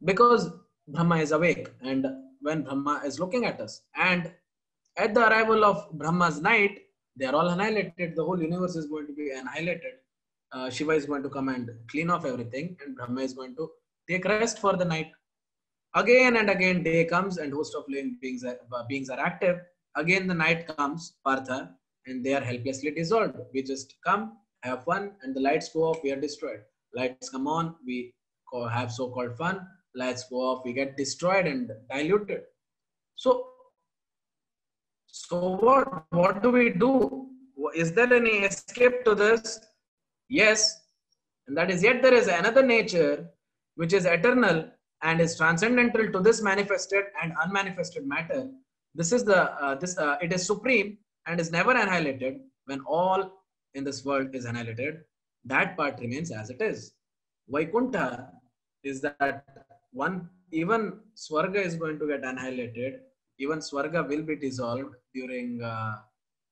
because Brahma is awake and when Brahma is looking at us. And at the arrival of Brahma's night, they are all annihilated. The whole universe is going to be annihilated. Shiva is going to come and clean off everything and Brahma is going to take rest for the night. Again and again, day comes and host of living beings are active. Again, the night comes, Partha, and they are helplessly dissolved. We just come, have fun, and the lights go off, we are destroyed. Lights come on, we have so-called fun. Lights go off, we get destroyed and diluted. So what do we do? Is there any escape to this? Yes. And that is, yet there is another nature which is eternal and is transcendental to this manifested and unmanifested matter. This is it is supreme and is never annihilated. When all in this world is annihilated, that part remains as it is. Vaikuntha is that one, even Swarga is going to get annihilated. Even Swarga will be dissolved during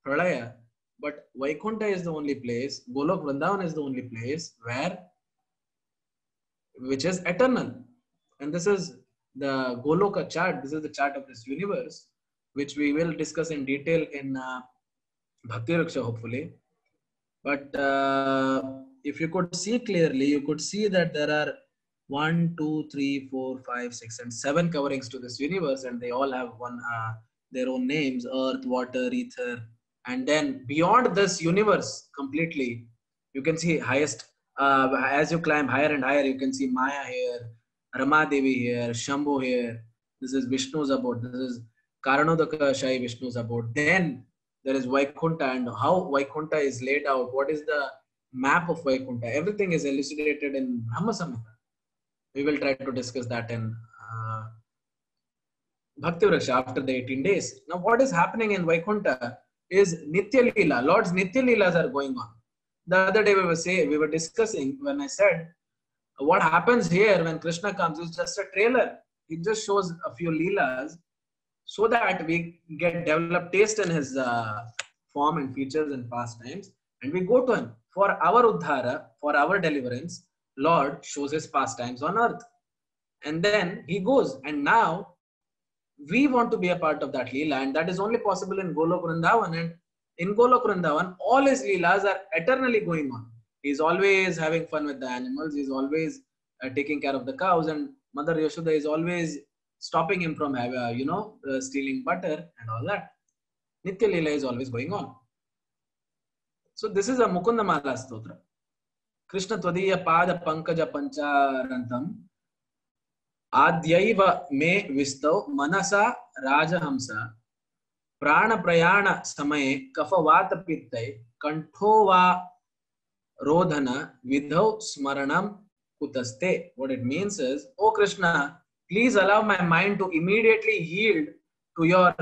Pralaya. But Vaikuntha is the only place, Golok Vrindavan is the only place which is eternal. And this is the Goloka chart. This is the chart of this universe, which we will discuss in detail in Bhakti Raksha, hopefully. But if you could see clearly, you could see that there are 1, 2, 3, 4, 5, 6, and 7 coverings to this universe, and they all have their own names: earth, water, ether. And then beyond this universe completely, you can see highest, as you climb higher and higher, you can see Maya here, Rama Devi here, Shambhu here. This is Vishnu's abode. This is Karanodaka Shai Vishnu's abode. Then there is Vaikuntha, and how Vaikuntha is laid out. What is the map of Vaikuntha? Everything is elucidated in Brahma Samhita. We will try to discuss that in Bhakti Vraksha after the 18 days. Now, what is happening in Vaikuntha is Nitya Leela. Lord's Nitya Leelas are going on. The other day we were discussing when I said what happens here when Krishna comes is just a trailer. He just shows a few Leelas so that we get developed taste in his form and features and pastimes, and we go to him for our Uddhara, for our deliverance. Lord shows his pastimes on earth, and then he goes. And now we want to be a part of that Leela, and that is only possible in Golok Vrindavan. And in Golok Vrindavan, all his Leelas are eternally going on. He's always having fun with the animals. He's always taking care of the cows, and Mother Yashoda is always stopping him from stealing butter and all that. Nitya Leela is always going on. So this is a Mukunda Mala Stotra. Krishna Tvadiya Pada Pankaja Pancharantam Adyaiva Me Vistau Manasa Rajahamsa Prana Prayana Samaye Kafavata Pittai Kanthova Rodhana Vidhau Smaranam Kutaste. What it means is, oh Krishna, please allow my mind to immediately yield to your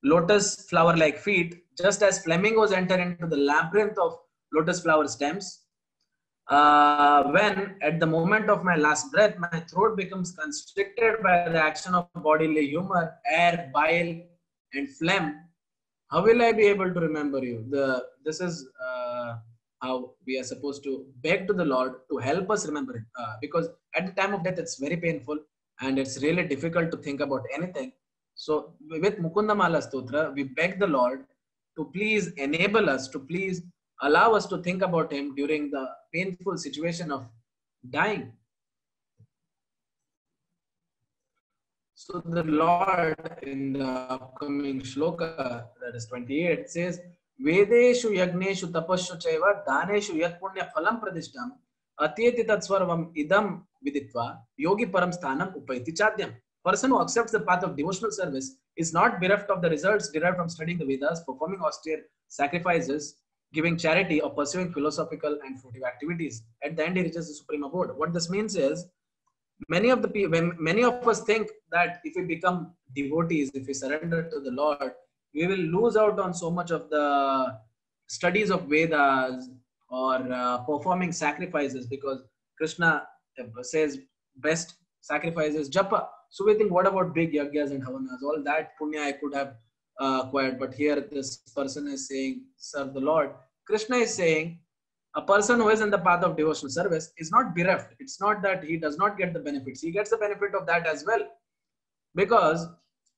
lotus flower like feet, just as flamingos enter into the labyrinth of lotus flower stems. When at the moment of my last breath, my throat becomes constricted by the action of bodily humor, air, bile, and phlegm, how will I be able to remember you? This is how we are supposed to beg to the Lord to help us remember it. Because at the time of death, it's very painful and it's really difficult to think about anything. So with Mukunda Mala Stotra, we beg the Lord to please enable us, to please allow us to think about him during the painful situation of dying. So the Lord in the upcoming shloka, that is 28, says, Vedeshu yagneshu tapashu chaiva daneshu yat punya phalam pradishtam atyeti tatsvarvam idam viditva yogi param sthanam upaiti chadyam. Person who accepts the path of devotional service is not bereft of the results derived from studying the Vedas, performing austere sacrifices, giving charity, or pursuing philosophical and fruitive activities. At the end, he reaches the supreme abode. What this means is, many of us think that if we become devotees, if we surrender to the Lord, we will lose out on so much of the studies of Vedas or performing sacrifices, because Krishna says best sacrifices japa. So we think, what about big yagyas and havanas? All that punya I could have acquired, but here this person is saying serve the Lord. Krishna is saying a person who is in the path of devotional service is not bereft. It's not that he does not get the benefits. He gets the benefit of that as well. Because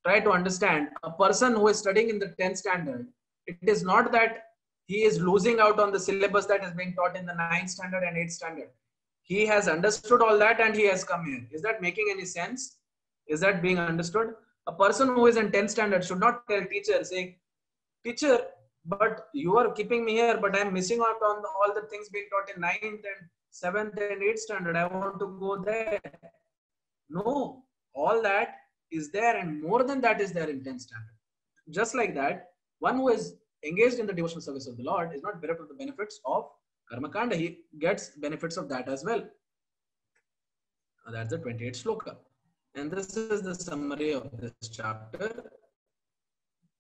try to understand, a person who is studying in the 10th standard, it is not that he is losing out on the syllabus that is being taught in the 9th standard and 8th standard. He has understood all that and he has come here. Is that making any sense? Is that being understood? A person who is in 10th standard should not tell teacher saying, teacher, but you are keeping me here, but I am missing out on all the things being taught in 9th and 7th and 8th standard. I want to go there. No, all that is there and more than that is there in 10th standard. Just like that, one who is engaged in the devotional service of the Lord is not bereft of the benefits of Karma Kanda. He gets benefits of that as well. That's the 28th sloka. And this is the summary of this chapter.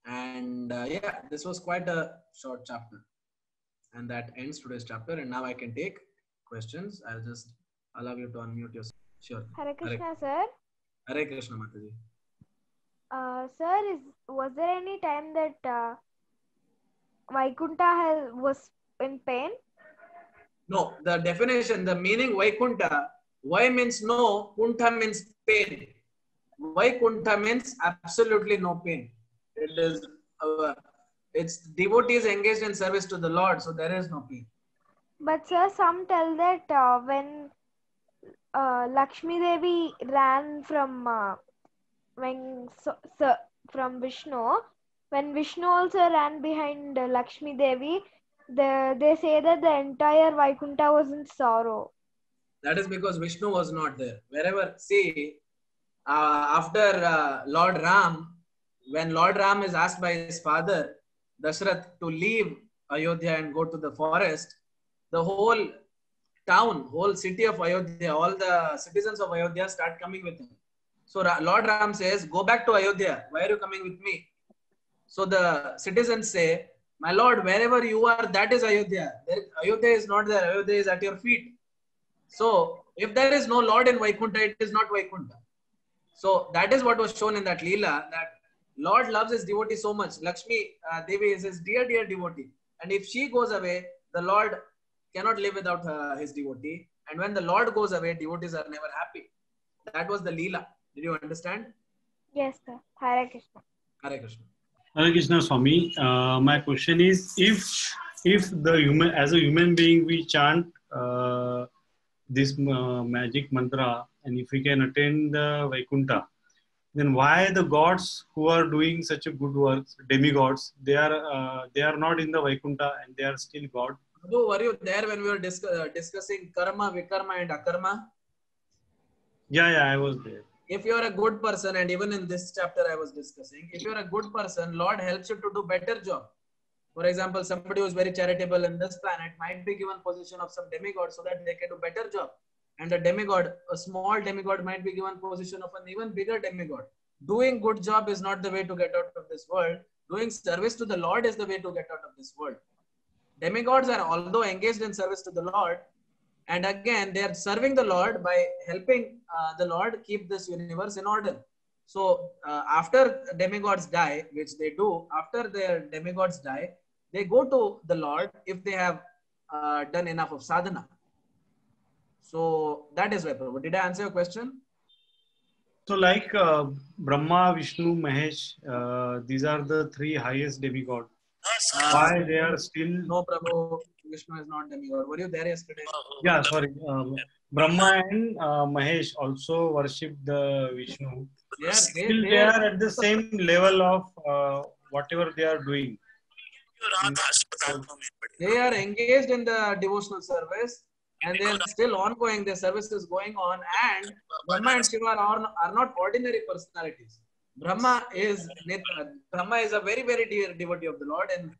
And yeah, this was quite a short chapter. And that ends today's chapter. And now I can take questions. I'll just allow you to unmute yourself. Sure. Hare Krishna, sir. Hare Krishna, Mataji. Sir, was there any time that Vaikuntha was in pain? No, the definition, the meaning Vaikuntha, Vai means no, Kuntha means pain. Vaikuntha means absolutely no pain. It is, it's devotees engaged in service to the Lord, so there is no pain. But sir, some tell that when Lakshmi Devi ran from from Vishnu, when Vishnu also ran behind Lakshmi Devi, they say that the entire Vaikuntha was in sorrow. That is because Vishnu was not there. Wherever, see, after Lord Ram, when Lord Ram is asked by his father, Dashrath, to leave Ayodhya and go to the forest, the whole town, whole city of Ayodhya, all the citizens of Ayodhya start coming with him. So Lord Ram says, go back to Ayodhya. Why are you coming with me? So the citizens say, my lord, wherever you are, that is Ayodhya. Ayodhya is not there. Ayodhya is at your feet. So if there is no Lord in Vaikuntha, it is not Vaikuntha. So that is what was shown in that Leela, that Lord loves his devotee so much. Lakshmi Devi is his dear, dear devotee. And if she goes away, the Lord cannot live without his devotee. And when the Lord goes away, devotees are never happy. That was the Leela. Did you understand? Yes, sir. Hare Krishna. Hare Krishna. Hare Krishna, Swami. My question is, if the human, as a human being, we chant this magic mantra, and if we can attain the Vaikuntha, then why the gods who are doing such a good work, demigods, they are not in the Vaikuntha and they are still God? So were you there when we were discussing karma, vikarma and akarma? Yeah, I was there. If you are a good person, and even in this chapter I was discussing, if you are a good person, Lord helps you to do better job. For example, somebody who is very charitable in this planet might be given position of some demigod so that they can do better job. And a demigod, a small demigod, might be given position of an even bigger demigod. Doing good job is not the way to get out of this world. Doing service to the Lord is the way to get out of this world. Demigods are although engaged in service to the Lord, and again, they are serving the Lord by helping the Lord keep this universe in order. So after demigods die, which they do, after their demigods die, they go to the Lord if they have done enough of sadhana. So that is why, Prabhu. Did I answer your question? So like Brahma, Vishnu, Mahesh, these are the three highest demigods. Why they are still... No, Prabhu. Vishnu is not demigod. Were you there yesterday? Yeah, sorry. Brahma and Mahesh also worship the Vishnu. Yeah, they are at the same level of whatever they are doing. They are engaged in the devotional service and they are still ongoing. Their service is going on, and Brahma and Shiva are not ordinary personalities. Brahma is a very, very dear devotee of the Lord, and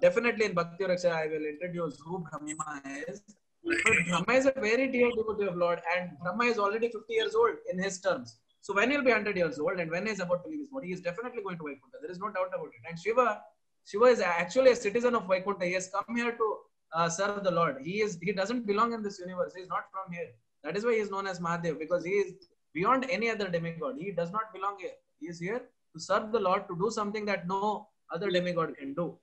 definitely in Bhakti Raksha I will introduce who Brahma is. But Brahma is a very dear devotee of Lord, and Brahma is already 50 years old in his terms. So when he'll be 100 years old and when he's about to leave his body, he is definitely going to Vaikuntha. There is no doubt about it. And Shiva is actually a citizen of Vaikuntha. He has come here to serve the Lord. He doesn't belong in this universe. He is not from here. That is why he is known as Mahadev, because he is beyond any other demigod. He does not belong here. He is here to serve the Lord, to do something that no other demigod can do.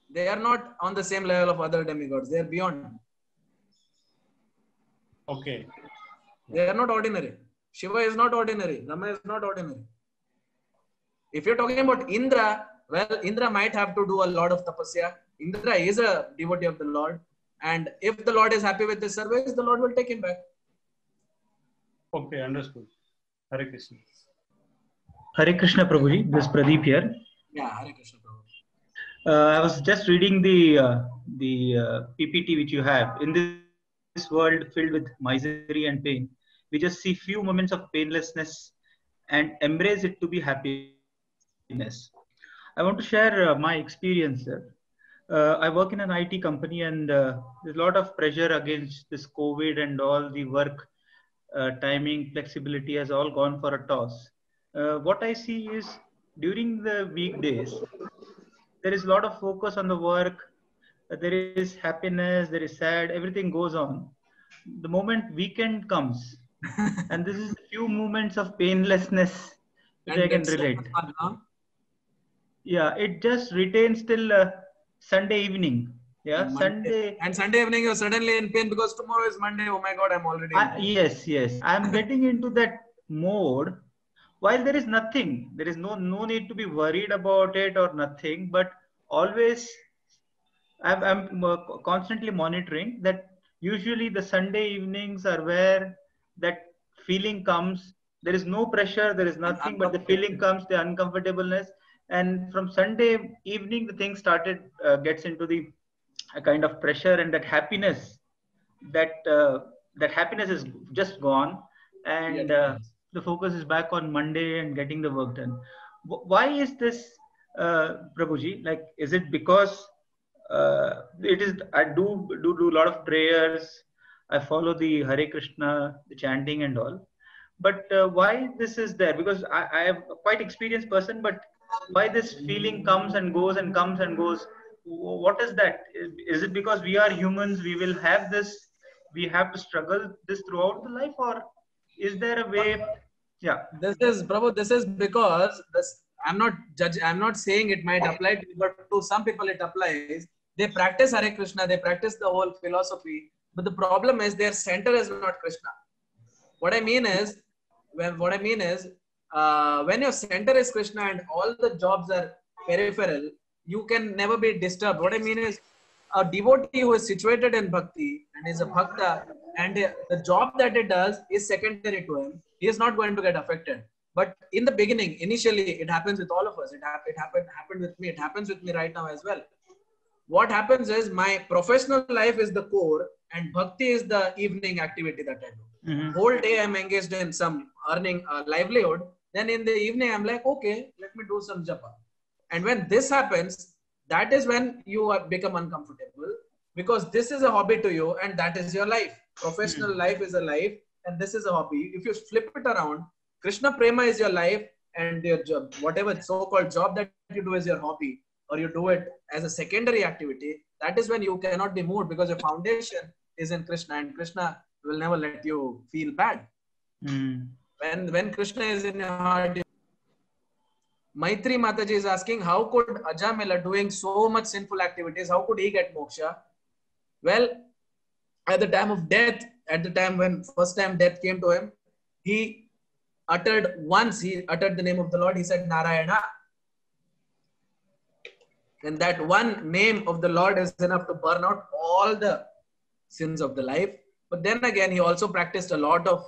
They are not on the same level of other demigods. They are beyond. Okay. They are not ordinary. Shiva is not ordinary. Rama is not ordinary. If you're talking about Indra, well, Indra might have to do a lot of tapasya. Indra is a devotee of the Lord. And if the Lord is happy with his service, the Lord will take him back. Okay, understood. Hare Krishna. Hare Krishna, Prabhuji. This is Pradeep here. Yeah, Hare Krishna, Prabhu. I was just reading the PPT which you have. In this world filled with misery and pain, we just see few moments of painlessness and embrace it to be happiness. I want to share my experience, sir. I work in an IT company, and there's a lot of pressure against this COVID, and all the work timing flexibility has all gone for a toss. What I see is during the weekdays, there is a lot of focus on the work. There is happiness, there is sad, everything goes on. The moment weekend comes, and this is a few moments of painlessness which I can relate. Yeah, it just retains till Sunday evening. Yeah, Sunday. And Sunday evening you're suddenly in pain because tomorrow is Monday. Oh my God, I'm already in pain. Yes. I'm getting into that mode. While there is nothing, there is no need to be worried about it or nothing, but always I'm constantly monitoring that. Usually the Sunday evenings are where that feeling comes. There is no pressure, there is nothing, but the feeling comes, the uncomfortableness. And from Sunday evening, the thing gets into the kind of pressure, and that happiness, that happiness is just gone. And the focus is back on Monday and getting the work done. Why is this, Prabhuji? Like, is it because it is, I do a lot of prayers. I follow the Hare Krishna, the chanting and all. But why this is there? Because I am a quite experienced person, but why this feeling comes and goes and comes and goes? What is that? Is it because we are humans? We will have this. We have to struggle this throughout the life, or is there a way? Yeah. This is, Prabhu, this is because this. I'm not saying it might apply to you, but to some people it applies. They practice Hare Krishna, they practice the whole philosophy, but the problem is their center is not Krishna. What I mean is, when your center is Krishna and all the jobs are peripheral, you can never be disturbed. What I mean is, a devotee who is situated in bhakti and is a bhakta, and the job that it does is secondary to him, he is not going to get affected. But in the beginning, initially, it happens with all of us. It happened with me. It happens with me right now as well. What happens is my professional life is the core and bhakti is the evening activity that I do. Mm-hmm. Whole day I'm engaged in some earning livelihood. Then in the evening, I'm like, okay, let me do some japa. And when this happens, that is when you become uncomfortable, because this is a hobby to you and that is your life. Professional life is a life and this is a hobby. If you flip it around, Krishna Prema is your life and your job, whatever so-called job that you do is your hobby, or you do it as a secondary activity, that is when you cannot be moved, because your foundation is in Krishna and Krishna will never let you feel bad. When Krishna is in your heart, Maitri Mataji is asking, how could Ajamila, doing so much sinful activities, how could he get moksha? Well, at the time of death, at the time when first time death came to him, he uttered the name of the Lord. He said Narayana. And that one name of the Lord is enough to burn out all the sins of the life. But then again, he also practiced a lot of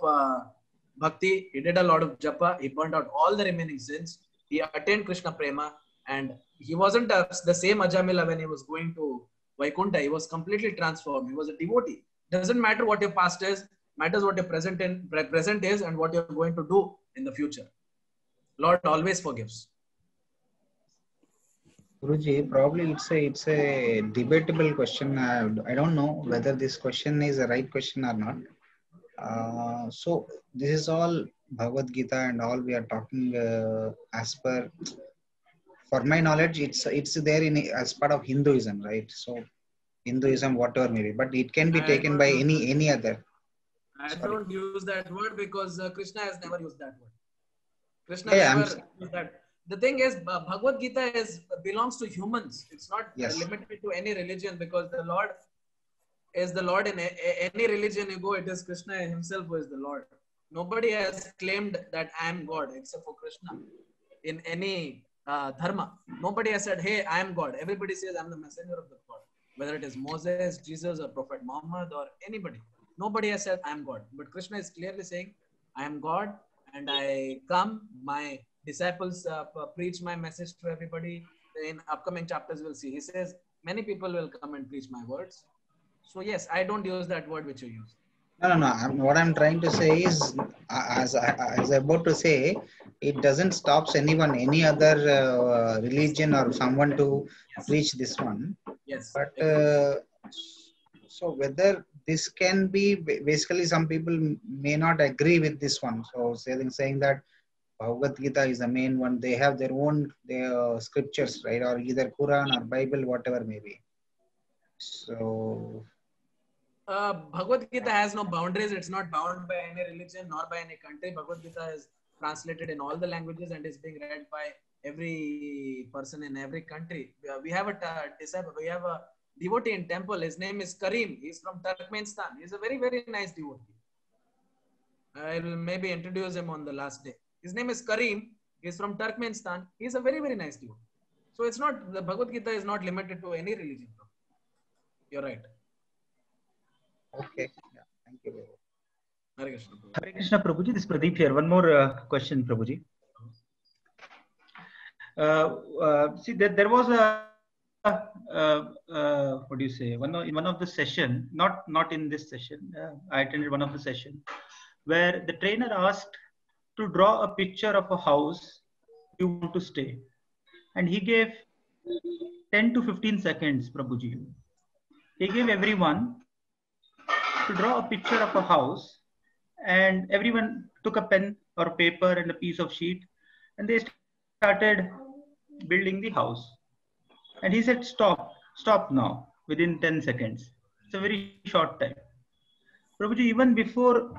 bhakti. He did a lot of japa. He burned out all the remaining sins. He attained Krishna Prema. And he wasn't the same Ajamila when he was going to Vaikuntha. He was completely transformed. He was a devotee. Doesn't matter what your past is. Matters what your present is and what you're going to do in the future. Lord always forgives. Guruji, probably it's a debatable question. I don't know whether this question is a right question or not. So this is all Bhagavad Gita and all we are talking as per, for my knowledge, it's there in as part of Hinduism, right? So Hinduism, whatever maybe, but it can be I taken don't by use that. any other. I Sorry. don't use that word because Krishna has never used that word. Krishna Yeah, never used that. The thing is, Bhagavad Gita belongs to humans. It's not Yes. limited to any religion, because the Lord is the Lord in any religion you go. It is Krishna himself who is the Lord. Nobody has claimed that I am God except for Krishna. In any dharma, nobody has said, "Hey, I am God." Everybody says, "I'm the messenger of the God." Whether it is Moses, Jesus, or Prophet Muhammad, or anybody, nobody has said, "I am God." But Krishna is clearly saying, "I am God, and I come. My disciples preach my message to everybody." In upcoming chapters, we'll see. He says, "Many people will come and preach my words." So yes, I don't use that word which you use. No. What I'm trying to say is, as I'm about to say, it doesn't stops anyone, any other religion or someone to preach this one. Yes. But so whether this can be, basically some people may not agree with this one. So saying that Bhagavad Gita is the main one. They have their own scriptures, right? Or either Quran or Bible, whatever may be. So Bhagavad Gita has no boundaries. It's not bound by any religion nor by any country. Bhagavad Gita is translated in all the languages and is being read by every person in every country. We have a disciple. We have a devotee in temple. His name is Karim. He's from Turkmenistan. He's a very, very nice devotee. I will maybe introduce him on the last day. His name is Karim. He's from Turkmenistan. He's a very, very nice devotee. So it's not, the Bhagavad Gita is not limited to any religion. You're right. okay, yeah, thank you. Hare Krishna. Hare Krishna, Prabhuji. This is Pradeep here. One more question, Prabhuji. See, there was a what do you say? In one of the session, not in this session. I attended one of the session where the trainer asked to draw a picture of a house you want to stay, and he gave 10 to 15 seconds, Prabhuji. He gave everyone to draw a picture of a house, and everyone took a pen or paper and a piece of sheet, and they started building the house. And he said, stop now, within 10 seconds. It's a very short time. Prabhuji, even before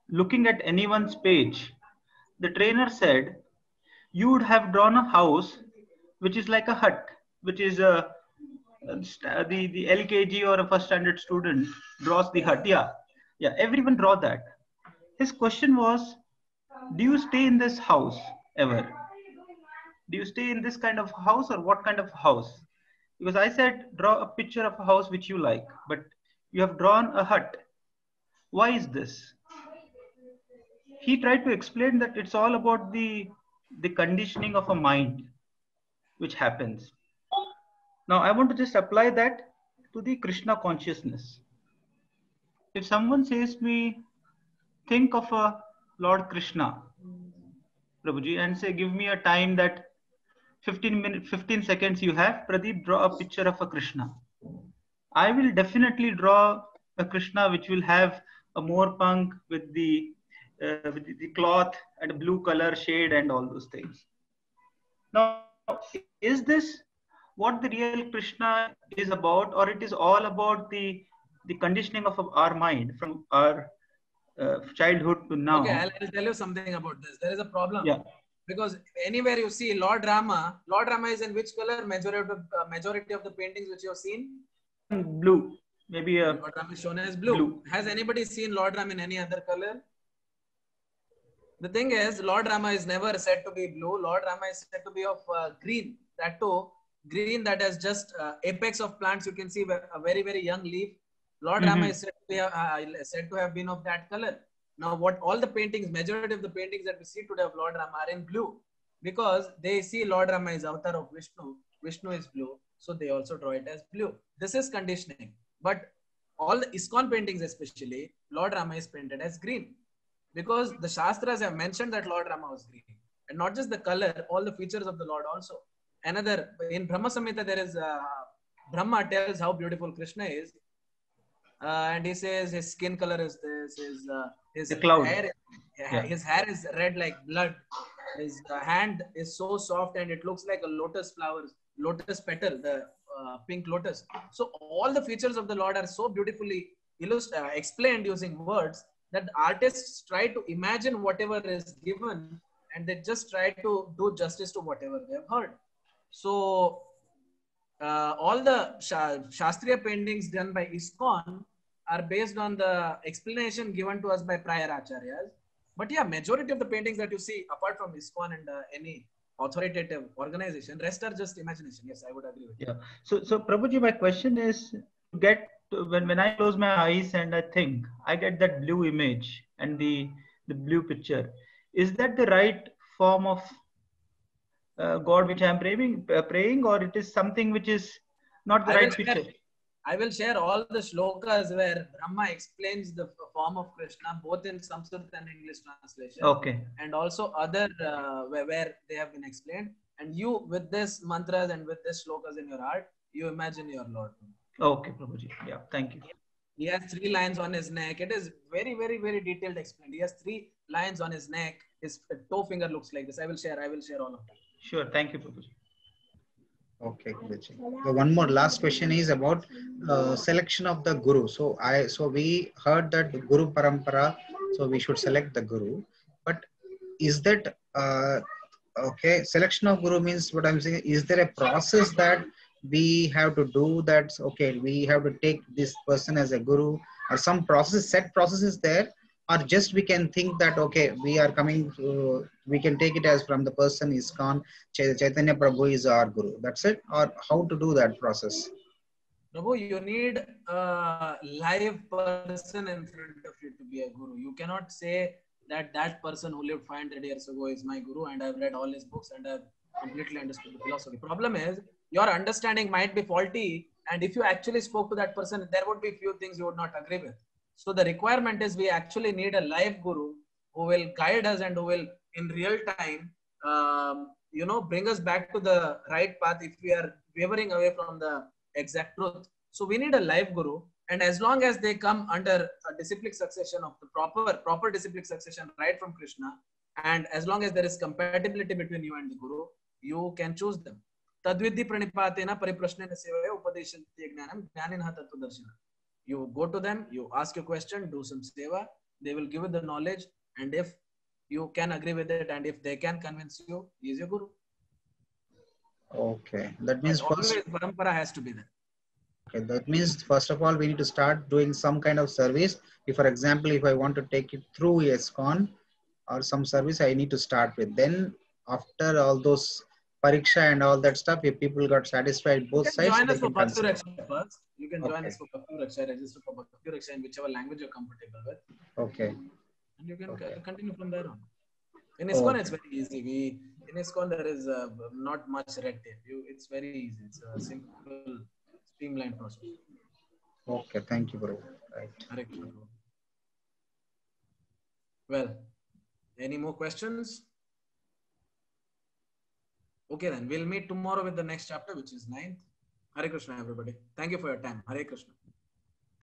looking at anyone's page, the trainer said, you would have drawn a house which is like a hut, which is the LKG or a first standard student draws the hut. Yeah, everyone draw that. His question was, do you stay in this house ever? Do you stay in this kind of house, or what kind of house? Because I said, draw a picture of a house which you like, but you have drawn a hut. Why is this? He tried to explain that it's all about the conditioning of a mind which happens. Now, I want to just apply that to the Krishna consciousness. If someone says to me, think of a Lord Krishna, Prabhuji, and say, give me a time that 15 seconds you have, Pradeep, draw a picture of a Krishna. I will definitely draw a Krishna which will have a morpang with the cloth and a blue color shade and all those things. Now, is this what the real Krishna is about, or it is all about the conditioning of our mind from our childhood to now? Okay, I'll tell you something about this. There is a problem. Yeah. Because anywhere you see Lord Rama is in which color? Majority of the paintings which you have seen? Blue. Maybe Lord Rama is shown as blue. blue. Has anybody seen Lord Rama in any other color? The thing is, Lord Rama is never said to be blue. Lord Rama is said to be of green. That too, green that has just apex of plants. You can see a very, very young leaf. Lord Rama is said to have been of that color. Now, what all the paintings, majority of the paintings that we see today of Lord Rama are in blue, because they see Lord Rama is avatar of Vishnu. Vishnu is blue, so they also draw it as blue. This is conditioning. But all the ISKCON paintings, especially, Lord Rama is painted as green, because the Shastras have mentioned that Lord Rama was green, and not just the color, all the features of the Lord also. Another, in Brahma Samhita, there is Brahma tells how beautiful Krishna is. And he says his skin color is this, his the cloud. hair, Yeah. His hair is red like blood. His hand is so soft and it looks like a lotus flower, lotus petal, the pink lotus. So all the features of the Lord are so beautifully explained using words that the artists try to imagine whatever is given and they just try to do justice to whatever they have heard. So all the Shastriya paintings done by ISKCON are based on the explanation given to us by prior acharyas. But yeah, majority of the paintings that you see, apart from ISKCON and any authoritative organization, rest are just imagination. Yes, I would agree with you. Yeah. So Prabhuji, my question is, when I close my eyes and I think, I get that blue image and the blue picture. Is that the right form of God which I am praying, or it is something which is not the right picture? I will share all the shlokas where Brahma explains the form of Krishna, both in Sanskrit and English translation. Okay. And also other where they have been explained. And you, with this mantras and with this shlokas in your heart, you imagine your Lord. Okay, Prabhuji. Yeah, thank you. He has 3 lines on his neck. It is very, very, very detailed explained. He has 3 lines on his neck. His toe finger looks like this. I will share all of that. Sure. Thank you, Prabhuji. Okay, Guruji. So one more last question is about selection of the guru. So we heard that the Guru Parampara, so we should select the guru. But is that okay? Selection of guru means what I'm saying. Is there a process that we have to do? That okay, we have to take this person as a guru, or some process, set process is there, or just we can think that okay, we are coming to, we can take it as from the person ISKCON, Chaitanya Prabhu is our guru. That's it, or how to do that process? Prabhu, you need a live person in front of you to be a guru. You cannot say that person who lived 500 years ago is my guru and I've read all his books and I've completely understood the philosophy. Problem is, your understanding might be faulty, and if you actually spoke to that person, there would be few things you would not agree with. So the requirement is we actually need a live guru who will guide us and who will in real time, bring us back to the right path if we are wavering away from the exact truth. So we need a live guru, and as long as they come under a disciplic succession of the proper disciplic succession right from Krishna, and as long as there is compatibility between you and the guru, you can choose them. Tadvidhi pranipatena pariprashnena sevaya upadeshanti jnanam jnaninha tattvadarshina. You go to them, you ask your question, do some seva, they will give you the knowledge, and if you can agree with it and if they can convince you, he is your guru. Okay, that means but always parampara has to be there. Okay, that means first of all we need to start doing some kind of service. If, for example, if I want to take it through ISKCON or some service, I need to start with. Then after all those pariksha and all that stuff, if people got satisfied both sides, join they us for can Bhakti consider. Raksha first. You can join us for Bhakti Raksha, register for Bhakti Raksha in whichever language you're comfortable with. Okay. And you can continue from there on. In ISKCON, it's very easy. In ISKCON, there is not much red tape. It's very easy. It's a simple, streamlined process. Okay, thank you, bro. Right. Well, any more questions? Okay, then we'll meet tomorrow with the next chapter, which is 9th. Hare Krishna, everybody. Thank you for your time. Hare Krishna.